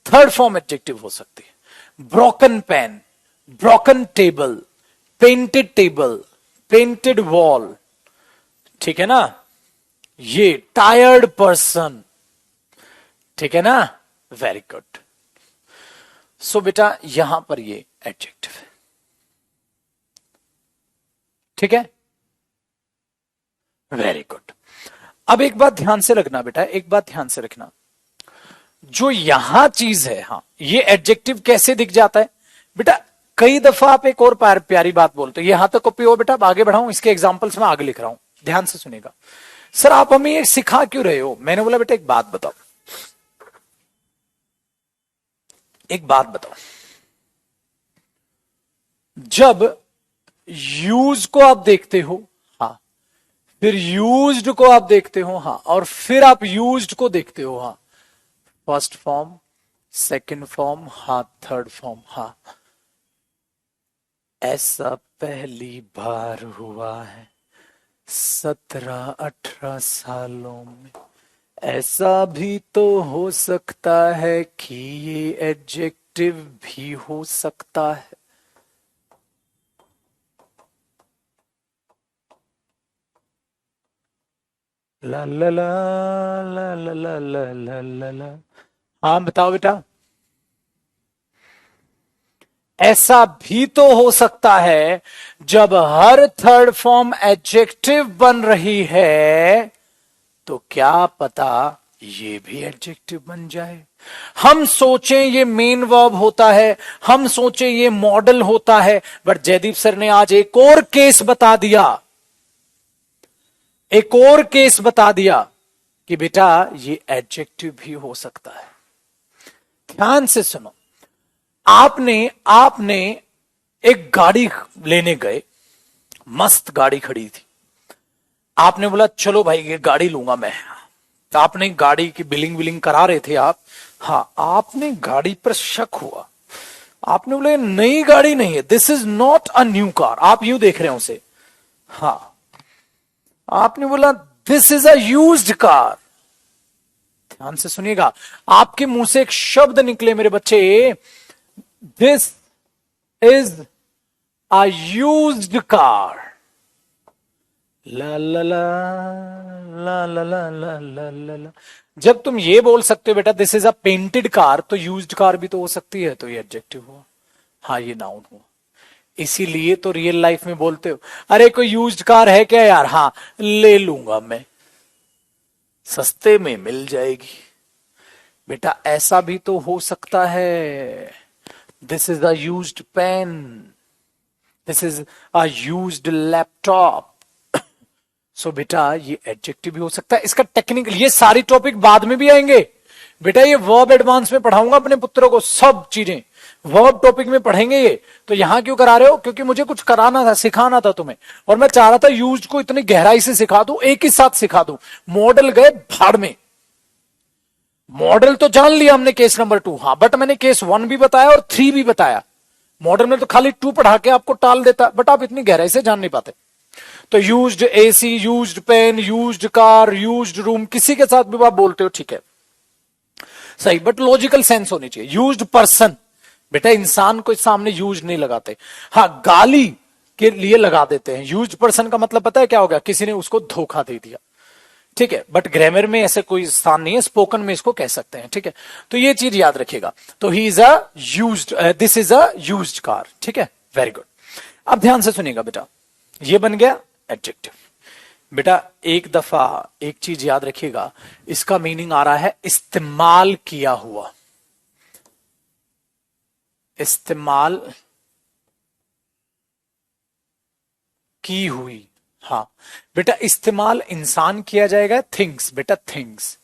थर्ड फॉर्म एडजेक्टिव हो सकती है। Broken pen, broken table, painted wall, ठीक है ना? ये टायर्ड पर्सन, ठीक है ना? Very good. सो बेटा यहां पर ये एडजेक्टिव है, ठीक है? Very good. अब एक बात ध्यान से रखना बेटा, एक बात ध्यान से रखना, जो यहां चीज है, हाँ, ये एडजेक्टिव कैसे दिख जाता है बेटा? कई दफा आप एक और प्यारी बात बोलते हो, यहां तक कॉपी हो बेटा, आगे बढ़ाऊं, इसके एग्जांपल्स में आगे लिख रहा हूं, ध्यान से सुनेगा। सर आप हमें ये सिखा क्यों रहे हो? मैंने बोला बेटा एक बात बताओ, एक बात बताओ, जब यूज को आप देखते हो, हाँ, फिर यूज्ड को आप देखते हो, हाँ, और फिर आप यूज्ड को देखते हो, हाँ, फर्स्ट फॉर्म, सेकंड फॉर्म, हाँ, थर्ड फॉर्म, हाँ, ऐसा पहली बार हुआ है 17-18 सालों में। ऐसा भी तो हो सकता है कि ये एडजेक्टिव भी हो सकता है। ला ला ला ला ला ला ला ला ला ला। हाँ बताओ बेटा। ऐसा भी तो हो सकता है जब हर थर्ड फॉर्म एडजेक्टिव बन रही है, तो क्या पता ये भी एडजेक्टिव बन जाए। हम सोचें ये मेन वर्ब होता है, हम सोचें ये मॉडल होता है, बट जयदीप सर ने आज एक और केस बता दिया, एक और केस बता दिया कि बेटा ये एडजेक्टिव भी हो सकता है। ध्यान से सुनो, आपने आपने एक गाड़ी लेने गए, मस्त गाड़ी खड़ी थी, आपने बोला चलो भाई ये गाड़ी लूंगा मैं। तो आपने गाड़ी की बिलिंग विलिंग करा रहे थे आप, हाँ, आपने गाड़ी पर शक हुआ, आपने बोला नई गाड़ी नहीं है, this is not a new car, आप यूं देख रहे हो उसे, हाँ, आपने बोला this is a used car. ध्यान से सुनिएगा, आपके मुंह से एक शब्द निकले मेरे बच्चे, this is a used car. ला ला ला ला ला ला ला ला ला ला। जब तुम ये बोल सकते हो बेटा this is a painted car, तो यूज्ड कार भी तो हो सकती है, तो ये एडजेक्टिव हुआ, हाँ ये नाउन हुआ। इसीलिए तो रियल लाइफ में बोलते हो, अरे कोई यूज्ड कार है क्या यार? हाँ ले लूंगा मैं, सस्ते में मिल जाएगी। बेटा ऐसा भी तो हो सकता है, this is a used pen, this is a used laptop. So बेटा ये एडजेक्टिव भी हो सकता है। इसका टेक्निकल, ये सारी टॉपिक बाद में भी आएंगे बेटा, ये वर्ब एडवांस में पढ़ाऊंगा अपने पुत्रों को, सब चीजें वर्ब टॉपिक में पढ़ेंगे ये। तो यहां क्यों करा रहे हो? क्योंकि मुझे कुछ कराना था, सिखाना था तुम्हें, और मैं चाह रहा था यूज को इतनी गहराई से सिखा दूं, एक ही साथ सिखा दूं। मॉडल गए भाड़ में, मॉडल तो जान लिया हमने केस नंबर 2, हाँ, बट मैंने केस 1 भी बताया और 3 भी बताया। मॉडल में तो खाली 2 पढ़ा के आपको टाल देता, बट आप इतनी गहराई से जान नहीं पाते। तो used AC, used pen, used car, used room, किसी के साथ भी आप बोलते हो, ठीक है, सही, बट लॉजिकल सेंस होनी चाहिए। यूज्ड पर्सन, बेटा इंसान को सामने यूज नहीं लगाते, हाँ गाली के लिए लगा देते हैं। यूज्ड पर्सन का मतलब पता है क्या होगा? किसी ने उसको धोखा दे दिया, ठीक है, बट ग्रामर में ऐसे कोई स्थान नहीं है, स्पोकन में इसको कह सकते हैं, ठीक है। तो ये चीज याद रखिएगा। तो he is a used, this is a used car, ठीक है, वेरी गुड। अब ध्यान से सुनिएगा बेटा, ये बन गया एडजेक्टिव। बेटा एक दफा एक चीज याद रखिएगा, इसका मीनिंग आ रहा है इस्तेमाल किया हुआ, इस्तेमाल की हुई। हाँ बेटा, इस्तेमाल इंसान किया जाएगा, थिंग्स, बेटा थिंग्स,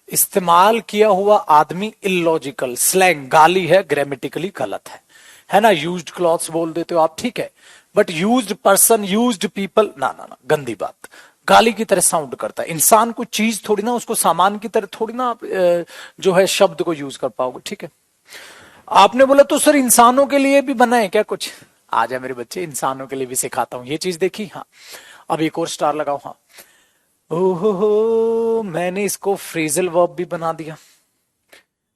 इस्तेमाल किया हुआ आदमी इलॉजिकल, स्लैंग, गाली है, ग्रामेटिकली गलत है ना। यूज्ड क्लॉथ्स बोल देते हो आप, ठीक है, but used person, used people, ना ना ना, गंदी बात। गाली की तरह साउंड करता है। इंसान को चीज थोड़ी ना, उसको सामान की तरह थोड़ी ना आप जो है शब्द को यूज कर पाओगे, ठीक है। आपने बोला तो सर इंसानों के लिए भी बना है क्या कुछ? आ जा मेरे बच्चे, इंसानों के लिए भी सिखाता हूं। ये चीज देखी, हाँ। अब एक और स्टार लगाओ, हाँ। ओहो, मैंने इसको फ्रेजल वर्ब भी बना दिया।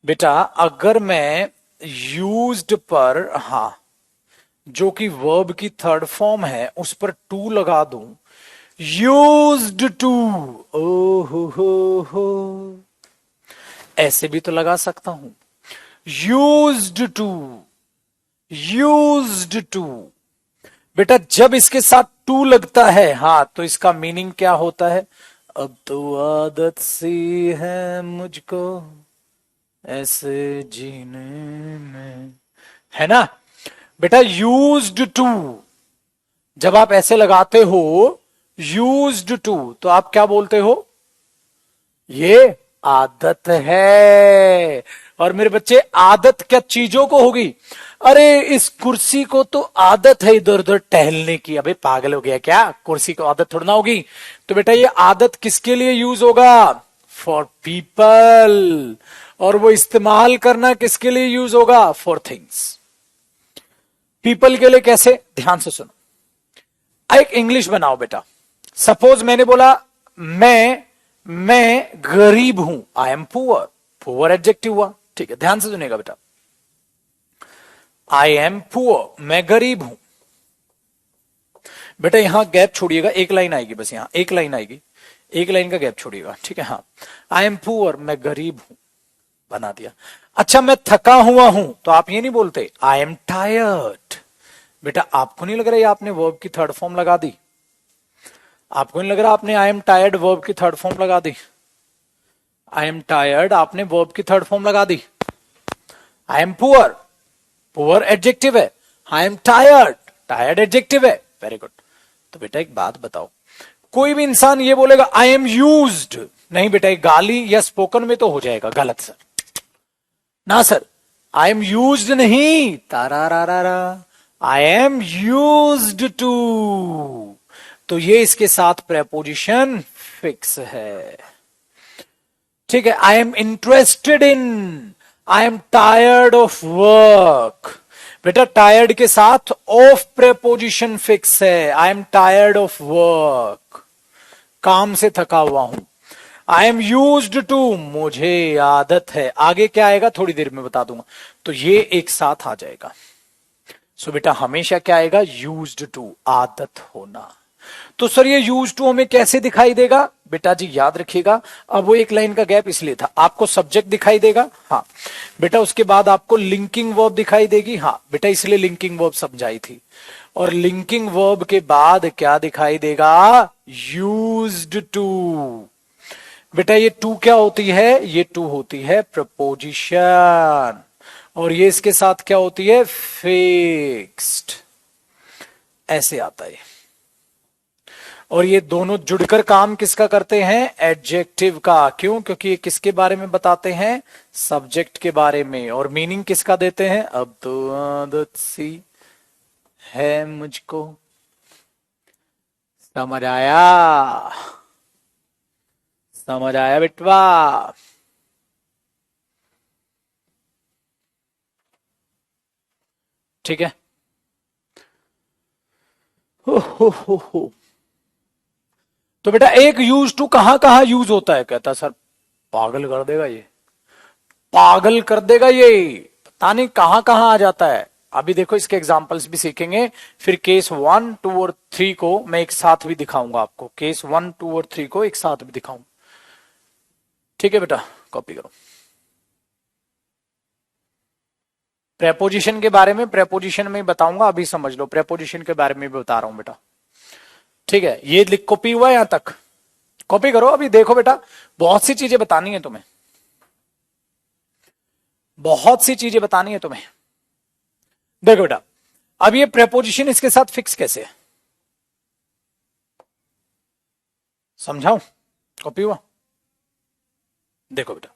बेटा अगर मैं यूज्ड पर, हाँ, जो कि वर्ब की थर्ड फॉर्म है, उस पर टू लगा दूं, यूज्ड टू, ओ हो, ऐसे भी तो लगा सकता हूं, यूज्ड टू, यूज्ड टू। बेटा जब इसके साथ टू लगता है, हाँ, तो इसका मीनिंग क्या होता है? अब तो आदत सी है मुझको ऐसे जीने में, है ना। बेटा यूज्ड टू, जब आप ऐसे लगाते हो यूज्ड टू, तो आप क्या बोलते हो? ये आदत है। और मेरे बच्चे आदत क्या चीजों को होगी? अरे इस कुर्सी को तो आदत है इधर उधर टहलने की। अबे पागल हो गया क्या? कुर्सी को आदत थोड़ा ना होगी। तो बेटा ये आदत किसके लिए यूज होगा? For people. और वो इस्तेमाल करना किसके लिए यूज होगा? For things. पीपल के लिए कैसे? ध्यान से सुनो। एक इंग्लिश बनाओ बेटा। सपोज मैंने बोला मैं गरीब हूं, आई एम पुअर। पुअर एडजेक्टिव हुआ, ठीक है, ध्यान से सुनेगा बेटा। आई एम पुअर, मैं गरीब हूं। बेटा यहां गैप छोड़िएगा, एक लाइन आएगी बस, यहां एक लाइन आएगी, एक लाइन का गैप छोड़िएगा, ठीक है। हाँ, आई एम पुअर, मैं गरीब हूं, बना दिया। अच्छा मैं थका हुआ हूं, तो आप ये नहीं बोलते आई एम टायर्ड। बेटा आपको नहीं लग रहा है आपने वर्ब की थर्ड फॉर्म लगा दी? आपको नहीं लग रहा आपने आई एम टायर्ड वर्ब की थर्ड फॉर्म लगा दी? आई एम टायर्ड आपने वर्ब की थर्ड फॉर्म लगा दी। I am poor, poor adjective है। I am tired, tired adjective है। Very good. तो बेटा एक बात बताओ, कोई भी इंसान ये बोलेगा आई एम यूज्ड, नहीं बेटा एक गाली या स्पोकन में तो हो जाएगा गलत सर, ना सर। आई एम यूज्ड नहीं, तारा, आई एम यूज्ड टू। तो ये इसके साथ प्रेपोजिशन फिक्स है, ठीक है। I am interested in, I am tired of work. बेटा टायर्ड के साथ ऑफ प्रेपोजिशन फिक्स है। I am tired of work, काम से थका हुआ हूं। आई एम यूज्ड टू, मुझे आदत है। आगे क्या आएगा थोड़ी देर में बता दूंगा। तो ये एक साथ आ जाएगा। सो बेटा हमेशा क्या आएगा? यूज्ड टू, आदत होना। तो सर ये यूज टू हमें कैसे दिखाई देगा? बेटा जी याद रखिएगा, अब वो एक लाइन का गैप इसलिए था, आपको सब्जेक्ट दिखाई देगा, हाँ बेटा, उसके बाद आपको लिंकिंग वर्ब दिखाई देगी, हाँ बेटा, इसलिए लिंकिंग वर्ब समझाई थी। और लिंकिंग वर्ब के बाद क्या दिखाई देगा? Used to. बेटा ये टू क्या होती है? ये टू होती है प्रपोजिशन, और ये इसके साथ क्या होती है? फिक्स्ड। ऐसे आता है। और ये दोनों जुड़कर काम किसका करते हैं? एडजेक्टिव का। क्यों? क्योंकि ये किसके बारे में बताते हैं? सब्जेक्ट के बारे में। और मीनिंग किसका देते हैं? अब तो आदत सी है मुझको, समझ आया? समझ आया बिटवा? ठीक है। हो। तो बेटा एक यूज टू कहां कहां यूज होता है? कहता सर पागल कर देगा ये, पागल कर देगा ये, पता नहीं कहां कहां आ जाता है। अभी देखो इसके एग्जांपल्स भी सीखेंगे, फिर केस 1, 2 और 3 को मैं एक साथ भी दिखाऊंगा आपको। केस 1, 2 और 3 को एक साथ भी दिखाऊंगा, ठीक है बेटा? कॉपी करो। प्रेपोजिशन के बारे में, प्रेपोजिशन में बताऊंगा, अभी समझ लो, प्रेपोजिशन के बारे में भी बता रहा हूं बेटा, ठीक है? ये लिख, कॉपी हुआ यहां तक? कॉपी करो। अभी देखो बेटा, बहुत सी चीजें बतानी है तुम्हें, बहुत सी चीजें बतानी है तुम्हें। देखो बेटा, अब ये प्रेपोजिशन इसके साथ फिक्स कैसे है, समझाऊं? कॉपी हुआ? देखो बेटा,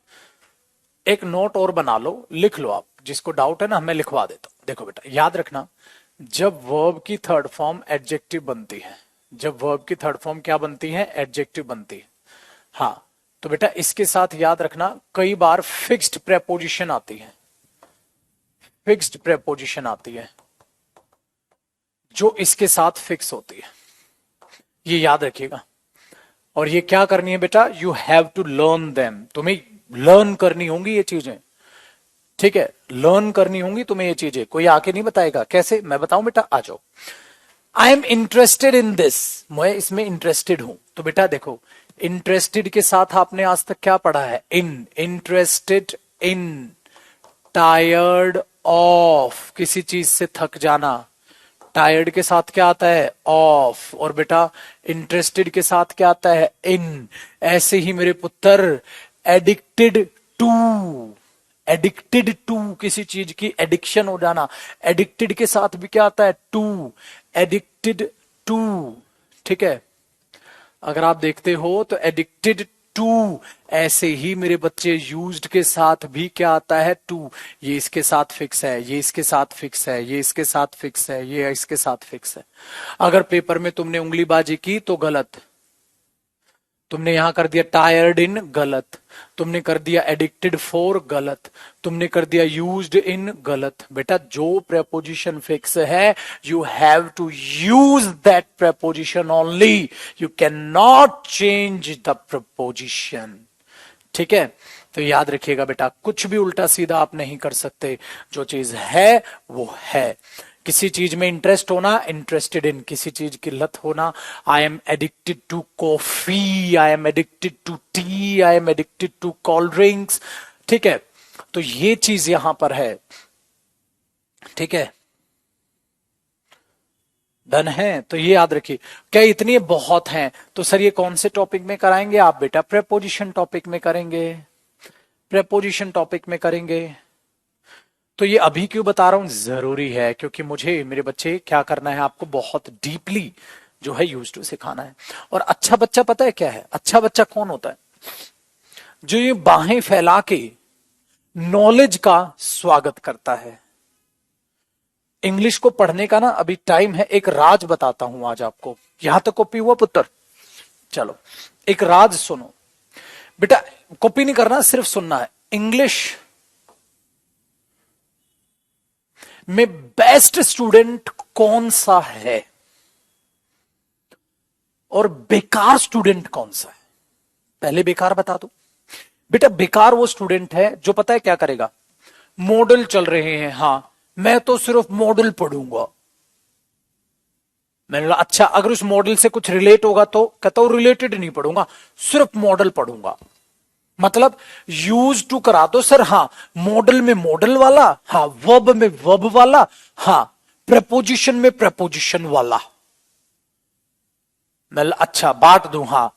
एक नोट और बना लो, लिख लो आप, जिसको डाउट है ना मैं लिखवा देता हूं। देखो बेटा याद रखना, जब वर्ब की थर्ड फॉर्म एडजेक्टिव बनती है, जब वर्ब की थर्ड फॉर्म क्या बनती है, एडजेक्टिव बनती है। हाँ, तो बेटा इसके साथ याद रखना कई बार फिक्स्ड प्रेपोजिशन आती है, फिक्स्ड प्रेपोजिशन आती है जो इसके साथ फिक्स होती है, ये याद रखिएगा। और ये क्या करनी है बेटा, you have to learn them, तुम्हें लर्न करनी होंगी ये चीजें, ठीक है, लर्न करनी होंगी तुम्हें ये चीजें, कोई आके नहीं बताएगा। कैसे, मैं बताऊं बेटा, आ जाओ। I am interested in this, मैं इसमें इंटरेस्टेड हूं। तो बेटा देखो, इंटरेस्टेड के साथ आपने आज तक क्या पढ़ा है, इन, इंटरेस्टेड इन, टायर्ड ऑफ, किसी चीज से थक जाना, टायर्ड के साथ क्या आता है, ऑफ, और बेटा इंटरेस्टेड के साथ क्या आता है, इन। ऐसे ही मेरे पुत्र, एडिक्टेड टू, एडिक्टेड टू, किसी चीज की एडिक्शन हो जाना, एडिक्टेड के साथ भी क्या आता है, टू, एडिक्टेड टू, ठीक है। अगर आप देखते हो तो एडिक्टेड टू, ऐसे ही मेरे बच्चे यूज्ड के साथ भी क्या आता है, टू। ये इसके साथ फिक्स है, ये इसके साथ फिक्स है, ये इसके साथ फिक्स है, ये इसके साथ फिक्स है। अगर पेपर में तुमने उंगलीबाजी की तो गलत, तुमने यहां कर दिया टायर्ड इन, गलत, तुमने कर दिया एडिक्टेड फॉर, गलत, तुमने कर दिया यूज्ड इन, गलत। बेटा जो प्रेपोजिशन फिक्स है, you have to use that preposition only, you can not change the preposition, ठीक है। तो याद रखिएगा बेटा, कुछ भी उल्टा सीधा आप नहीं कर सकते, जो चीज है वो है। किसी चीज में इंटरेस्ट होना, इंटरेस्टेड इन, किसी चीज की लत होना, I am addicted to coffee, I am addicted to tea, I am addicted to cold drinks, ठीक है। तो ये चीज यहां पर है, ठीक है, डन है। तो ये याद रखिए, क्या इतनी बहुत हैं, तो सर ये कौन से टॉपिक में कराएंगे आप बेटा, प्रेपोजिशन टॉपिक में करेंगे, प्रेपोजिशन टॉपिक में करेंगे। तो ये अभी क्यों बता रहा हूं, जरूरी है, क्योंकि मुझे मेरे बच्चे क्या करना है, आपको बहुत डीपली जो है यूज टू सिखाना है। और अच्छा बच्चा पता है क्या है, अच्छा बच्चा कौन होता है, जो ये बाहें फैला के नॉलेज का स्वागत करता है। इंग्लिश को पढ़ने का ना अभी टाइम है, एक राज बताता हूं आज आपको, यहां तक कॉपी हुआ पुत्र, चलो एक राज सुनो बेटा, कॉपी नहीं करना, सिर्फ सुनना है। इंग्लिश में बेस्ट स्टूडेंट कौन सा है और बेकार स्टूडेंट कौन सा है, पहले बेकार बता दो बेटा। बेकार वो स्टूडेंट है जो पता है क्या करेगा, मॉडल चल रहे हैं, हां मैं तो सिर्फ मॉडल पढ़ूंगा। मैंने बोला अच्छा, अगर उस मॉडल से कुछ रिलेट होगा तो कहता हूं रिलेटेड नहीं पढ़ूंगा, सिर्फ मॉडल पढ़ूंगा। मतलब यूज टू करा दो सर, हाँ मॉडल में मॉडल वाला, हाँ वर्ब में वर्ब वाला, हाँ प्रपोजिशन में प्रपोजिशन वाला। मैं अच्छा बांट दूं, हाँ।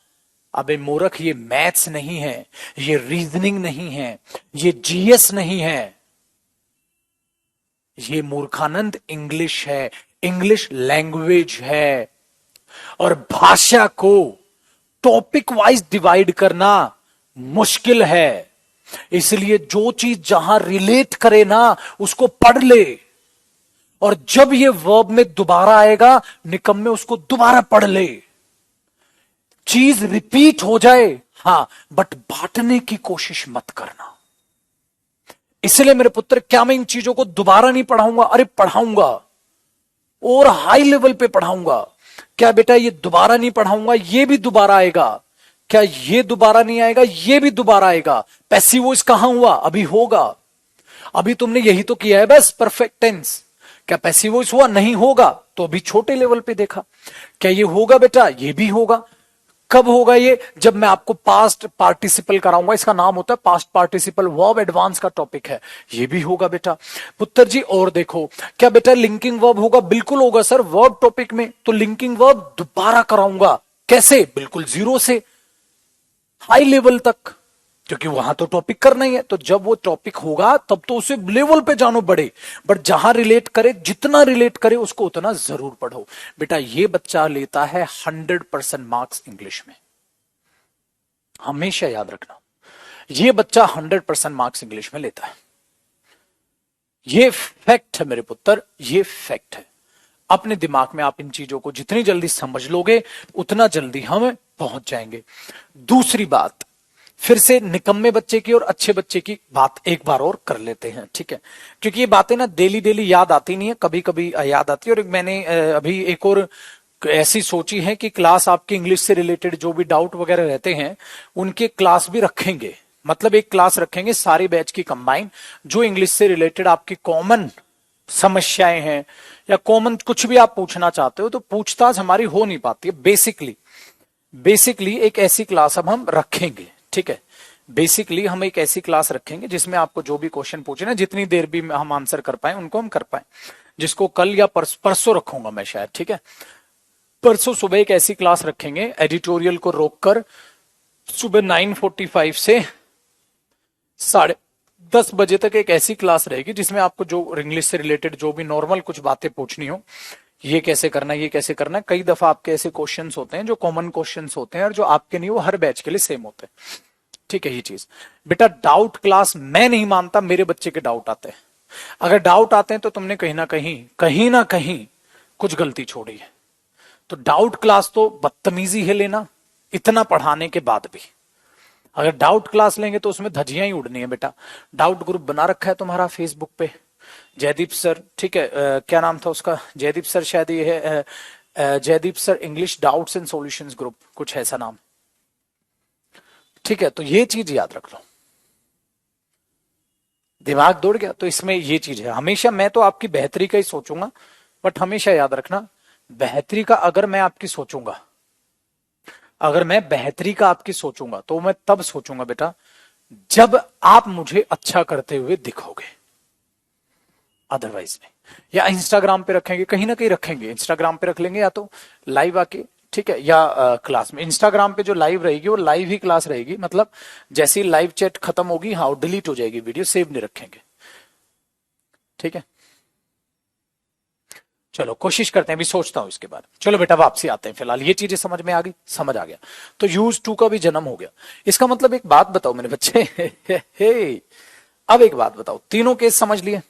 अबे मूर्ख, ये मैथ्स नहीं है, ये रीजनिंग नहीं है, ये जीएस नहीं है, ये मूर्खानंद इंग्लिश है, इंग्लिश लैंग्वेज है। और भाषा को टॉपिक वाइज डिवाइड करना मुश्किल है, इसलिए जो चीज जहां रिलेट करे ना उसको पढ़ ले, और जब ये वर्ब में दोबारा आएगा निकम्मे उसको दोबारा पढ़ ले। चीज रिपीट हो जाए हां, बट बांटने की कोशिश मत करना। इसलिए मेरे पुत्र, क्या मैं इन चीजों को दोबारा नहीं पढ़ाऊंगा, अरे पढ़ाऊंगा और हाई लेवल पे पढ़ाऊंगा। क्या बेटा ये दोबारा नहीं पढ़ाऊंगा, ये भी दोबारा आएगा, क्या ये दोबारा नहीं आएगा, ये भी दोबारा आएगा। पैसिव वॉइस कहां हुआ, अभी होगा, अभी तुमने यही तो किया है बस, परफेक्ट टेंस। क्या पैसिव वॉइस हुआ, नहीं होगा, तो अभी छोटे लेवल पे देखा। क्या ये होगा बेटा, ये भी होगा। कब होगा ये, जब मैं आपको पास्ट पार्टिसिपल कराऊंगा, इसका नाम होता है पास्ट पार्टिसिपल वर्ब, एडवांस का टॉपिक है, ये भी होगा बेटा। पुत्र जी और देखो, क्या बेटा लिंकिंग वर्ब होगा, बिल्कुल होगा सर, वर्ब टॉपिक में तो लिंकिंग वर्ब दोबारा कराऊंगा। कैसे, बिल्कुल जीरो से हाई लेवल तक, क्योंकि वहां तो टॉपिक करना ही है। तो जब वो टॉपिक होगा तब तो उसे लेवल पे जानो बड़े, बट जहां रिलेट करे, जितना रिलेट करे उसको उतना जरूर पढ़ो बेटा। ये बच्चा लेता है 100% मार्क्स इंग्लिश में, हमेशा याद रखना। ये बच्चा 100% मार्क्स इंग्लिश में लेता है। ये फैक्ट है मेरे पुत्र, ये फैक्ट है। अपने दिमाग में आप इन चीजों को जितनी जल्दी समझ लोगे उतना जल्दी हम पहुंच जाएंगे। दूसरी बात, फिर से निकम्मे बच्चे की और अच्छे बच्चे की बात एक बार और कर लेते हैं, ठीक है, क्योंकि ये बातें ना डेली डेली याद आती नहीं है, कभी कभी याद आती है। और मैंने अभी एक और ऐसी सोची है कि क्लास आपकी इंग्लिश से रिलेटेड जो भी डाउट वगैरह रहते हैं उनके क्लास भी रखेंगे। मतलब एक क्लास रखेंगे सारी बैच की कंबाइन, जो इंग्लिश से रिलेटेड आपकी कॉमन समस्याएं हैं या कॉमन कुछ भी आप पूछना चाहते हो तो पूछताछ हमारी हो नहीं पाती है। बेसिकली एक ऐसी क्लास अब हम रखेंगे, ठीक है। बेसिकली हम एक ऐसी क्लास रखेंगे जिसमें आपको जो भी क्वेश्चन पूछे ना, जितनी देर भी हम आंसर कर पाए उनको हम कर पाए, जिसको कल या परसों रखूंगा मैं शायद, ठीक है। परसों सुबह एक ऐसी क्लास रखेंगे एडिटोरियल को रोककर, सुबह 9:45 से 10:30 तक एक ऐसी क्लास रहेगी जिसमें आपको जो इंग्लिश से रिलेटेड जो भी नॉर्मल कुछ बातें पूछनी हो, ये कैसे करना है, ये कैसे करना है। कई दफा आपके ऐसे क्वेश्चंस होते हैं जो कॉमन क्वेश्चंस होते हैं और जो आपके नहीं, वो हर बैच के लिए सेम होते हैं, ठीक है। ये चीज बेटा, डाउट क्लास मैं नहीं मानता, मेरे बच्चे के डाउट आते हैं। अगर डाउट आते हैं तो तुमने कहीं ना कहीं कुछ गलती छोड़ी है। तो डाउट क्लास तो बदतमीजी है लेना, इतना पढ़ाने के बाद भी। अगर डाउट क्लास लेंगे तो उसमें धज्जियां ही उड़नी है बेटा। डाउट ग्रुप बना रखा है तुम्हारा फेसबुक पे, जयदीप सर, ठीक है, क्या नाम था उसका, जयदीप सर शायद ये है, Jaideep sir English doubts and solutions group, कुछ ऐसा नाम, ठीक है। तो ये चीज याद रख लो, दिमाग दौड़ गया तो इसमें ये चीज है। हमेशा मैं तो आपकी बेहतरी का ही सोचूंगा, बट हमेशा याद रखना, बेहतरी का अगर मैं आपकी सोचूंगा, अगर मैं बेहतरी का आपकी सोचूंगा तो मैं तब सोचूंगा बेटा जब आप मुझे अच्छा करते हुए दिखोगे। अदरवाइज में या इंस्टाग्राम पे रखेंगे, कहीं ना कहीं रखेंगे, इंस्टाग्राम पे रख लेंगे या तो लाइव आके, ठीक है, या क्लास में। इंस्टाग्राम पे जो लाइव रहेगी वो लाइव ही क्लास रहेगी, मतलब जैसे ही लाइव चैट खत्म होगी, हाँ डिलीट हो जाएगी वीडियो, सेव नहीं रखेंगे, ठीक है। चलो कोशिश करते हैं, अभी सोचता हूं इसके बारे में। चलो बेटा वापसी आते हैं, फिलहाल ये चीजें समझ में आ गई, समझ आ गया। तो यूज टू का भी जन्म हो गया। इसका मतलब एक बात बताओ मेरे बच्चे अब एक बात बताओ, तीनों केस समझ लिए,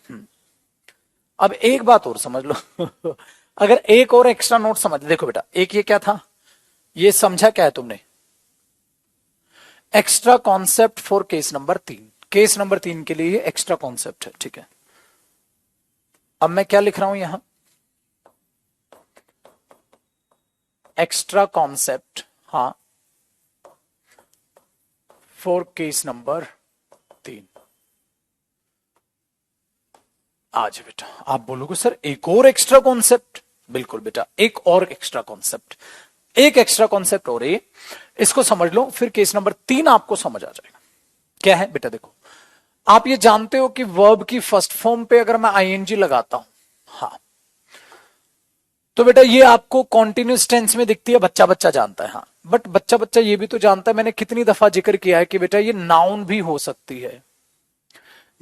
अब एक बात और समझ लो अगर एक और एक्स्ट्रा नोट समझ, देखो बेटा, एक ये क्या था, ये समझा क्या है तुमने, extra concept for case number 3। Case number 3 के लिए ये एक्स्ट्रा कॉन्सेप्ट है, ठीक है। अब मैं क्या लिख रहा हूं यहां, एक्स्ट्रा कॉन्सेप्ट, हाँ, फॉर केस नंबर 3। आज बेटा आप बोलोगे सर एक और एक्स्ट्रा कॉन्सेप्ट, बिल्कुल बेटा, एक और एक्स्ट्रा कॉन्सेप्ट, एक एक्स्ट्रा कॉन्सेप्ट हो रही है, इसको समझ लो, फिर केस नंबर 3 आपको समझ आ जाएगा। क्या है बेटा, देखो, आप ये जानते हो कि वर्ब की फर्स्ट फॉर्म पे अगर मैं आईएनजी लगाता हूं, हाँ, तो बेटा ये आपको कॉन्टिन्यूस टेंस में दिखती है, बच्चा बच्चा जानता है, हाँ, बट बच्चा बच्चा ये भी तो जानता है, मैंने कितनी दफा जिक्र किया है कि बेटा ये नाउन भी हो सकती है,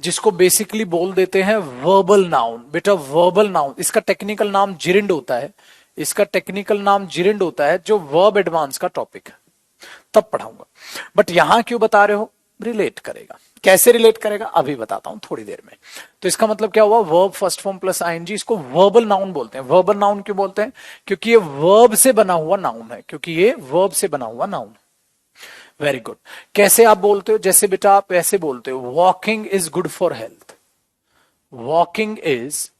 जिसको बेसिकली बोल देते हैं वर्बल नाउन। बेटा वर्बल नाउन, इसका टेक्निकल नाम जिरिंड होता है, इसका टेक्निकल नाम जिरिंड होता है, जो वर्ब एडवांस का टॉपिक है, तब पढ़ाऊंगा। बट यहां क्यों बता रहे हो, रिलेट करेगा, कैसे रिलेट करेगा अभी बताता हूं थोड़ी देर में। तो इसका मतलब क्या हुआ, verb first form plus I N G, इसको वर्बल नाउन बोलते हैं। वर्बल नाउन क्यों बोलते हैं, क्योंकि ये वर्ब से बना हुआ नाउन है, क्योंकि ये वर्ब से बना हुआ नाउन है। Very good. कैसे आप बोलते हो, जैसे बेटा आप ऐसे बोलते हो, walking is good for health, walking is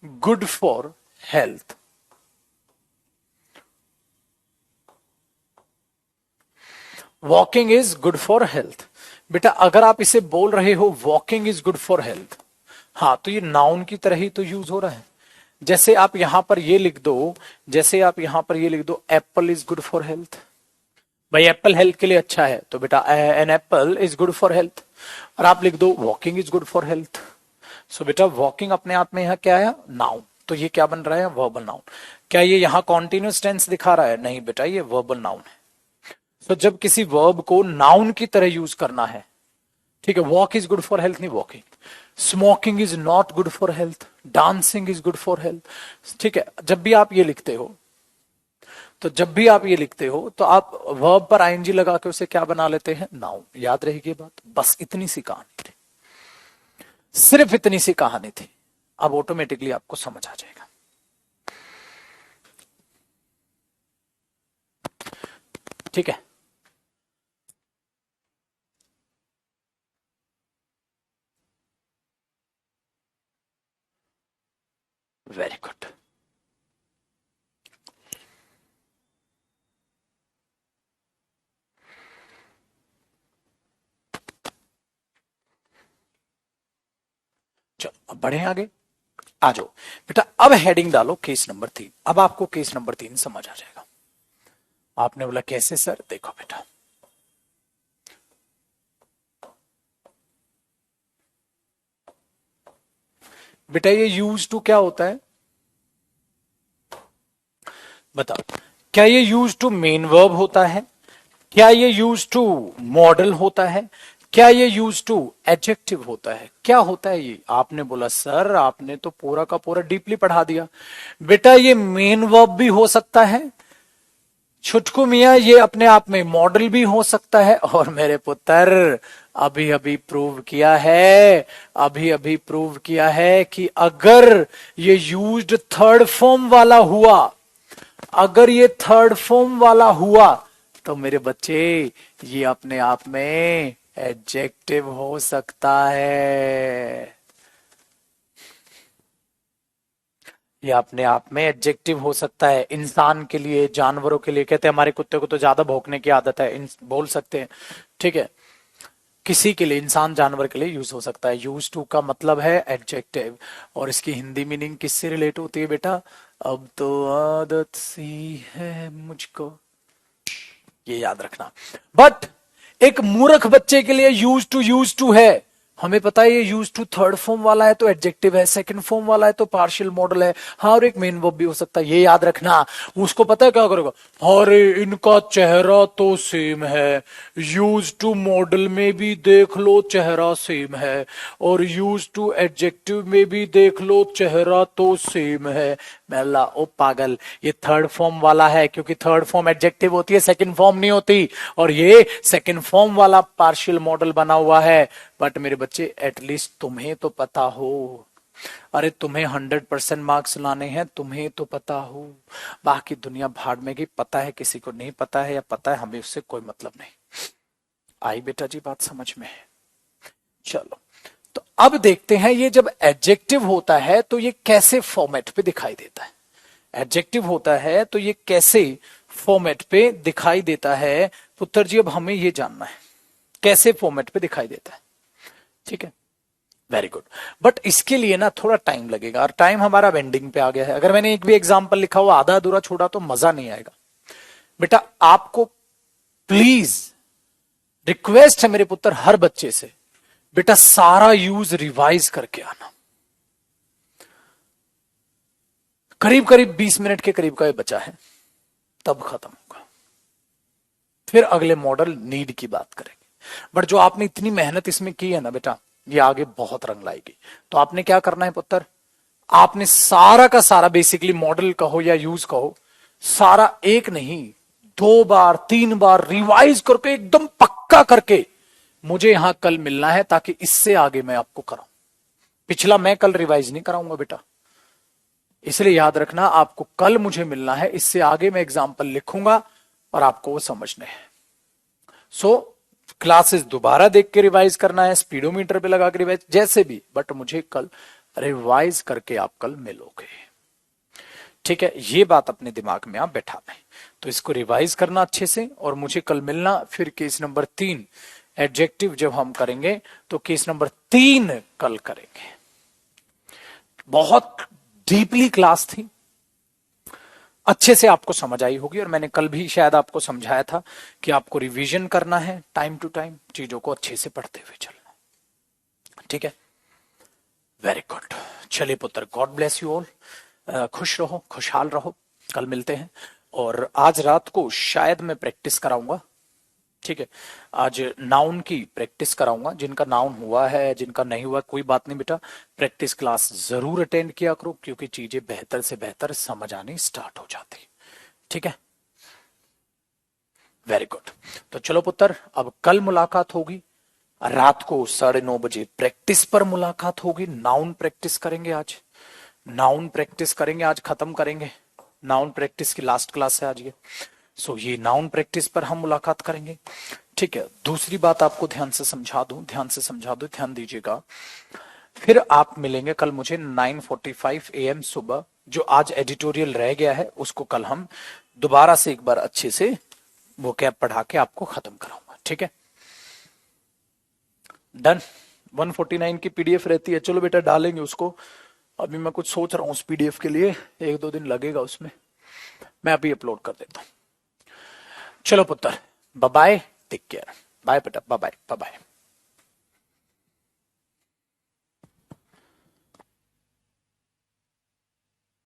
good for health. Walking is good for health. बेटा अगर आप इसे बोल रहे हो walking is good for health, हाँ, तो ये नाउन की तरह ही तो यूज हो रहा है। जैसे आप यहां पर ये लिख दो, जैसे आप यहां पर ये लिख दो, apple is good for health, भाई एप्पल हेल्थ के लिए अच्छा है, तो बेटा an apple is good for health. और आप लिख दो walking is good for health. So बेटा वॉकिंग अपने आप में यहां क्या है, नाउन, तो ये क्या बन रहा है, वर्बल नाउन। क्या ये यहां कॉन्टिन्यूस टेंस दिखा रहा है, नहीं बेटा, ये वर्बल नाउन है। तो जब किसी वर्ब को नाउन की तरह यूज करना है, ठीक है, walk is good for health नहीं walking, smoking is not good for health, dancing is good for health, ठीक है। जब भी आप ये लिखते हो तो जब भी आप ये लिखते हो तो आप वर्ब पर आईएनजी लगा के उसे क्या बना लेते हैं, नाउन। याद रहेगी ये बात, बस इतनी सी कहानी थी, सिर्फ इतनी सी कहानी थी। अब ऑटोमेटिकली आपको समझ आ जाएगा। ठीक है, वेरी गुड। चलो अब बढ़े आगे, आ जाओ बेटा। अब हेडिंग डालो केस नंबर 3। अब आपको केस नंबर 3 समझ आ जाएगा। आपने बोला कैसे सर, देखो बेटा, बेटा ये यूज टू क्या होता है बताओ। क्या ये यूज टू मेन वर्ब होता है, क्या ये यूज टू मॉडल होता है, क्या ये यूज टू एडजेक्टिव होता है, क्या होता है ये? आपने बोला सर आपने तो पूरा का पूरा डीपली पढ़ा दिया। बेटा ये मेन वर्ब भी हो सकता है, छुटकू मियां ये अपने आप में मॉडल भी हो सकता है, और मेरे पुत्र अभी अभी प्रूव किया है, अभी अभी प्रूव किया है कि अगर ये यूज्ड थर्ड फॉर्म वाला हुआ, अगर ये थर्ड फॉर्म वाला हुआ तो मेरे बच्चे ये अपने आप में एडजेक्टिव हो सकता है। ये अपने आप में एडजेक्टिव हो सकता है। इंसान के लिए, जानवरों के लिए, कहते हैं हमारे कुत्ते को तो ज्यादा भौंकने की आदत है, बोल सकते हैं, ठीक है। किसी के लिए, इंसान जानवर के लिए यूज हो सकता है। यूज टू का मतलब है एडजेक्टिव, और इसकी हिंदी मीनिंग किससे रिलेट होती है बेटा? अब तो आदत सी है मुझको, ये याद रखना। बट एक मूर्ख बच्चे के लिए यूज टू है। हमें पता है ये यूज टू थर्ड फॉर्म वाला है तो एडजेक्टिव है, सेकंड फॉर्म वाला है तो पार्शियल मॉडल है, हाँ, और एक मेन वर्ब भी हो सकता है, ये याद रखना। उसको पता है क्या करेगा, अरे इनका चेहरा तो सेम है, यूज टू मॉडल में भी देख लो चेहरा सेम है, और यूज टू एडजेक्टिव में भी देख लो चेहरा तो सेम है। मेला ओ पागल, ये थर्ड फॉर्म वाला है, क्योंकि थर्ड फॉर्म एडजेक्टिव होती है, सेकंड फॉर्म नहीं होती, और ये सेकंड फॉर्म वाला पार्शियल मॉडल बना हुआ है। बट मेरे बच्चे एटलीस्ट तुम्हें तो पता हो, अरे तुम्हें 100% मार्क्स लाने हैं, तुम्हें तो पता हो। बाकी दुनिया भाड़ में गई, पता है किसी को नहीं पता है या पता है, हमें उससे कोई मतलब नहीं। आई बेटा जी बात समझ में? चलो, तो अब देखते हैं ये जब एडजेक्टिव होता है तो ये कैसे फॉर्मेट पे दिखाई देता है। एडजेक्टिव होता है तो ये कैसे फॉर्मेट पे दिखाई देता है पुत्र जी? अब हमें ये जानना है कैसे फॉर्मेट पे दिखाई देता है, ठीक है। Very good. बट इसके लिए ना थोड़ा टाइम लगेगा, और टाइम हमारा वेंडिंग पे आ गया है। अगर मैंने एक भी एग्जाम्पल लिखा हुआ आधा अधूरा छोड़ा तो मजा नहीं आएगा। बेटा आपको प्लीज रिक्वेस्ट है मेरे पुत्र हर बच्चे से, बेटा सारा यूज रिवाइज करके आना। करीब करीब 20 मिनट के करीब का ये बचा है, तब खत्म होगा। फिर अगले मॉडल नीड की बात करेंगे। बट जो आपने इतनी मेहनत इसमें की है ना बेटा, ये आगे बहुत रंग लाएगी। तो आपने क्या करना है पुत्र, आपने सारा का सारा बेसिकली मॉडल कहो या यूज कहो, सारा एक नहीं 2 बार 3 बार रिवाइज करके एकदम पक्का करके मुझे यहां कल मिलना है, ताकि इससे आगे मैं आपको कराऊं। पिछला मैं कल रिवाइज नहीं कराऊंगा बेटा, इसलिए याद रखना आपको कल मुझे मिलना है, इससे आगे मैं एग्जाम्पल लिखूंगा और आपको वो समझने हैं। सो क्लासेस दोबारा देख के रिवाइज करना है, स्पीडोमीटर पे लगा के रिवाइज, जैसे भी, बट मुझे कल रिवाइज करके आप कल मिलोगे, ठीक है। ये बात अपने दिमाग में आप बैठा लें। तो इसको रिवाइज करना अच्छे से, और मुझे कल मिलना। फिर केस नंबर 3 एडजेक्टिव जब हम करेंगे तो केस नंबर 3 कल करेंगे। बहुत डीपली क्लास थी, अच्छे से आपको समझ आई होगी, और मैंने कल भी शायद आपको समझाया था कि आपको रिवीजन करना है, टाइम टू टाइम चीजों को अच्छे से पढ़ते हुए चलना, ठीक है। Very good. चलिए पुत्र, गॉड ब्लेस यू ऑल। खुश रहो, खुशहाल रहो। कल मिलते हैं, और आज रात को शायद मैं प्रैक्टिस कराऊंगा, ठीक है। आज नाउन की प्रैक्टिस कराऊंगा। जिनका नाउन हुआ है, जिनका नहीं हुआ, कोई बात नहीं बेटा, प्रैक्टिस क्लास जरूर अटेंड किया करो, क्योंकि चीजें बेहतर से बेहतर समझ आनी स्टार्ट हो जाती, ठीक है, वेरी गुड। तो चलो पुत्र, अब कल मुलाकात होगी रात को 9:30 बजे, प्रैक्टिस पर मुलाकात होगी। नाउन प्रैक्टिस करेंगे आज, नाउन प्रैक्टिस करेंगे आज, खत्म करेंगे। नाउन प्रैक्टिस की लास्ट क्लास है आज ये। सो ये नाउन प्रैक्टिस पर हम मुलाकात करेंगे। ठीक है, दूसरी बात आपको ध्यान से समझा दूं, ध्यान से समझा दूं, ध्यान दीजिएगा। फिर आप मिलेंगे कल मुझे 9:45 AM सुबह। जो आज एडिटोरियल रह गया है उसको कल हम दोबारा से एक बार अच्छे से वो कैब पढ़ा के आपको खत्म कराऊंगा। ठीक है, डन। 149 की PDF रहती है, चलो बेटा डालेंगे उसको। अभी मैं कुछ सोच रहा हूँ उस PDF के लिए, 1-2 दिन लगेगा उसमें, मैं अभी अपलोड कर देता हूँ। चलो पुत्र, bye bye, take care, bye बेटा, बाय बाय, बाय बाय।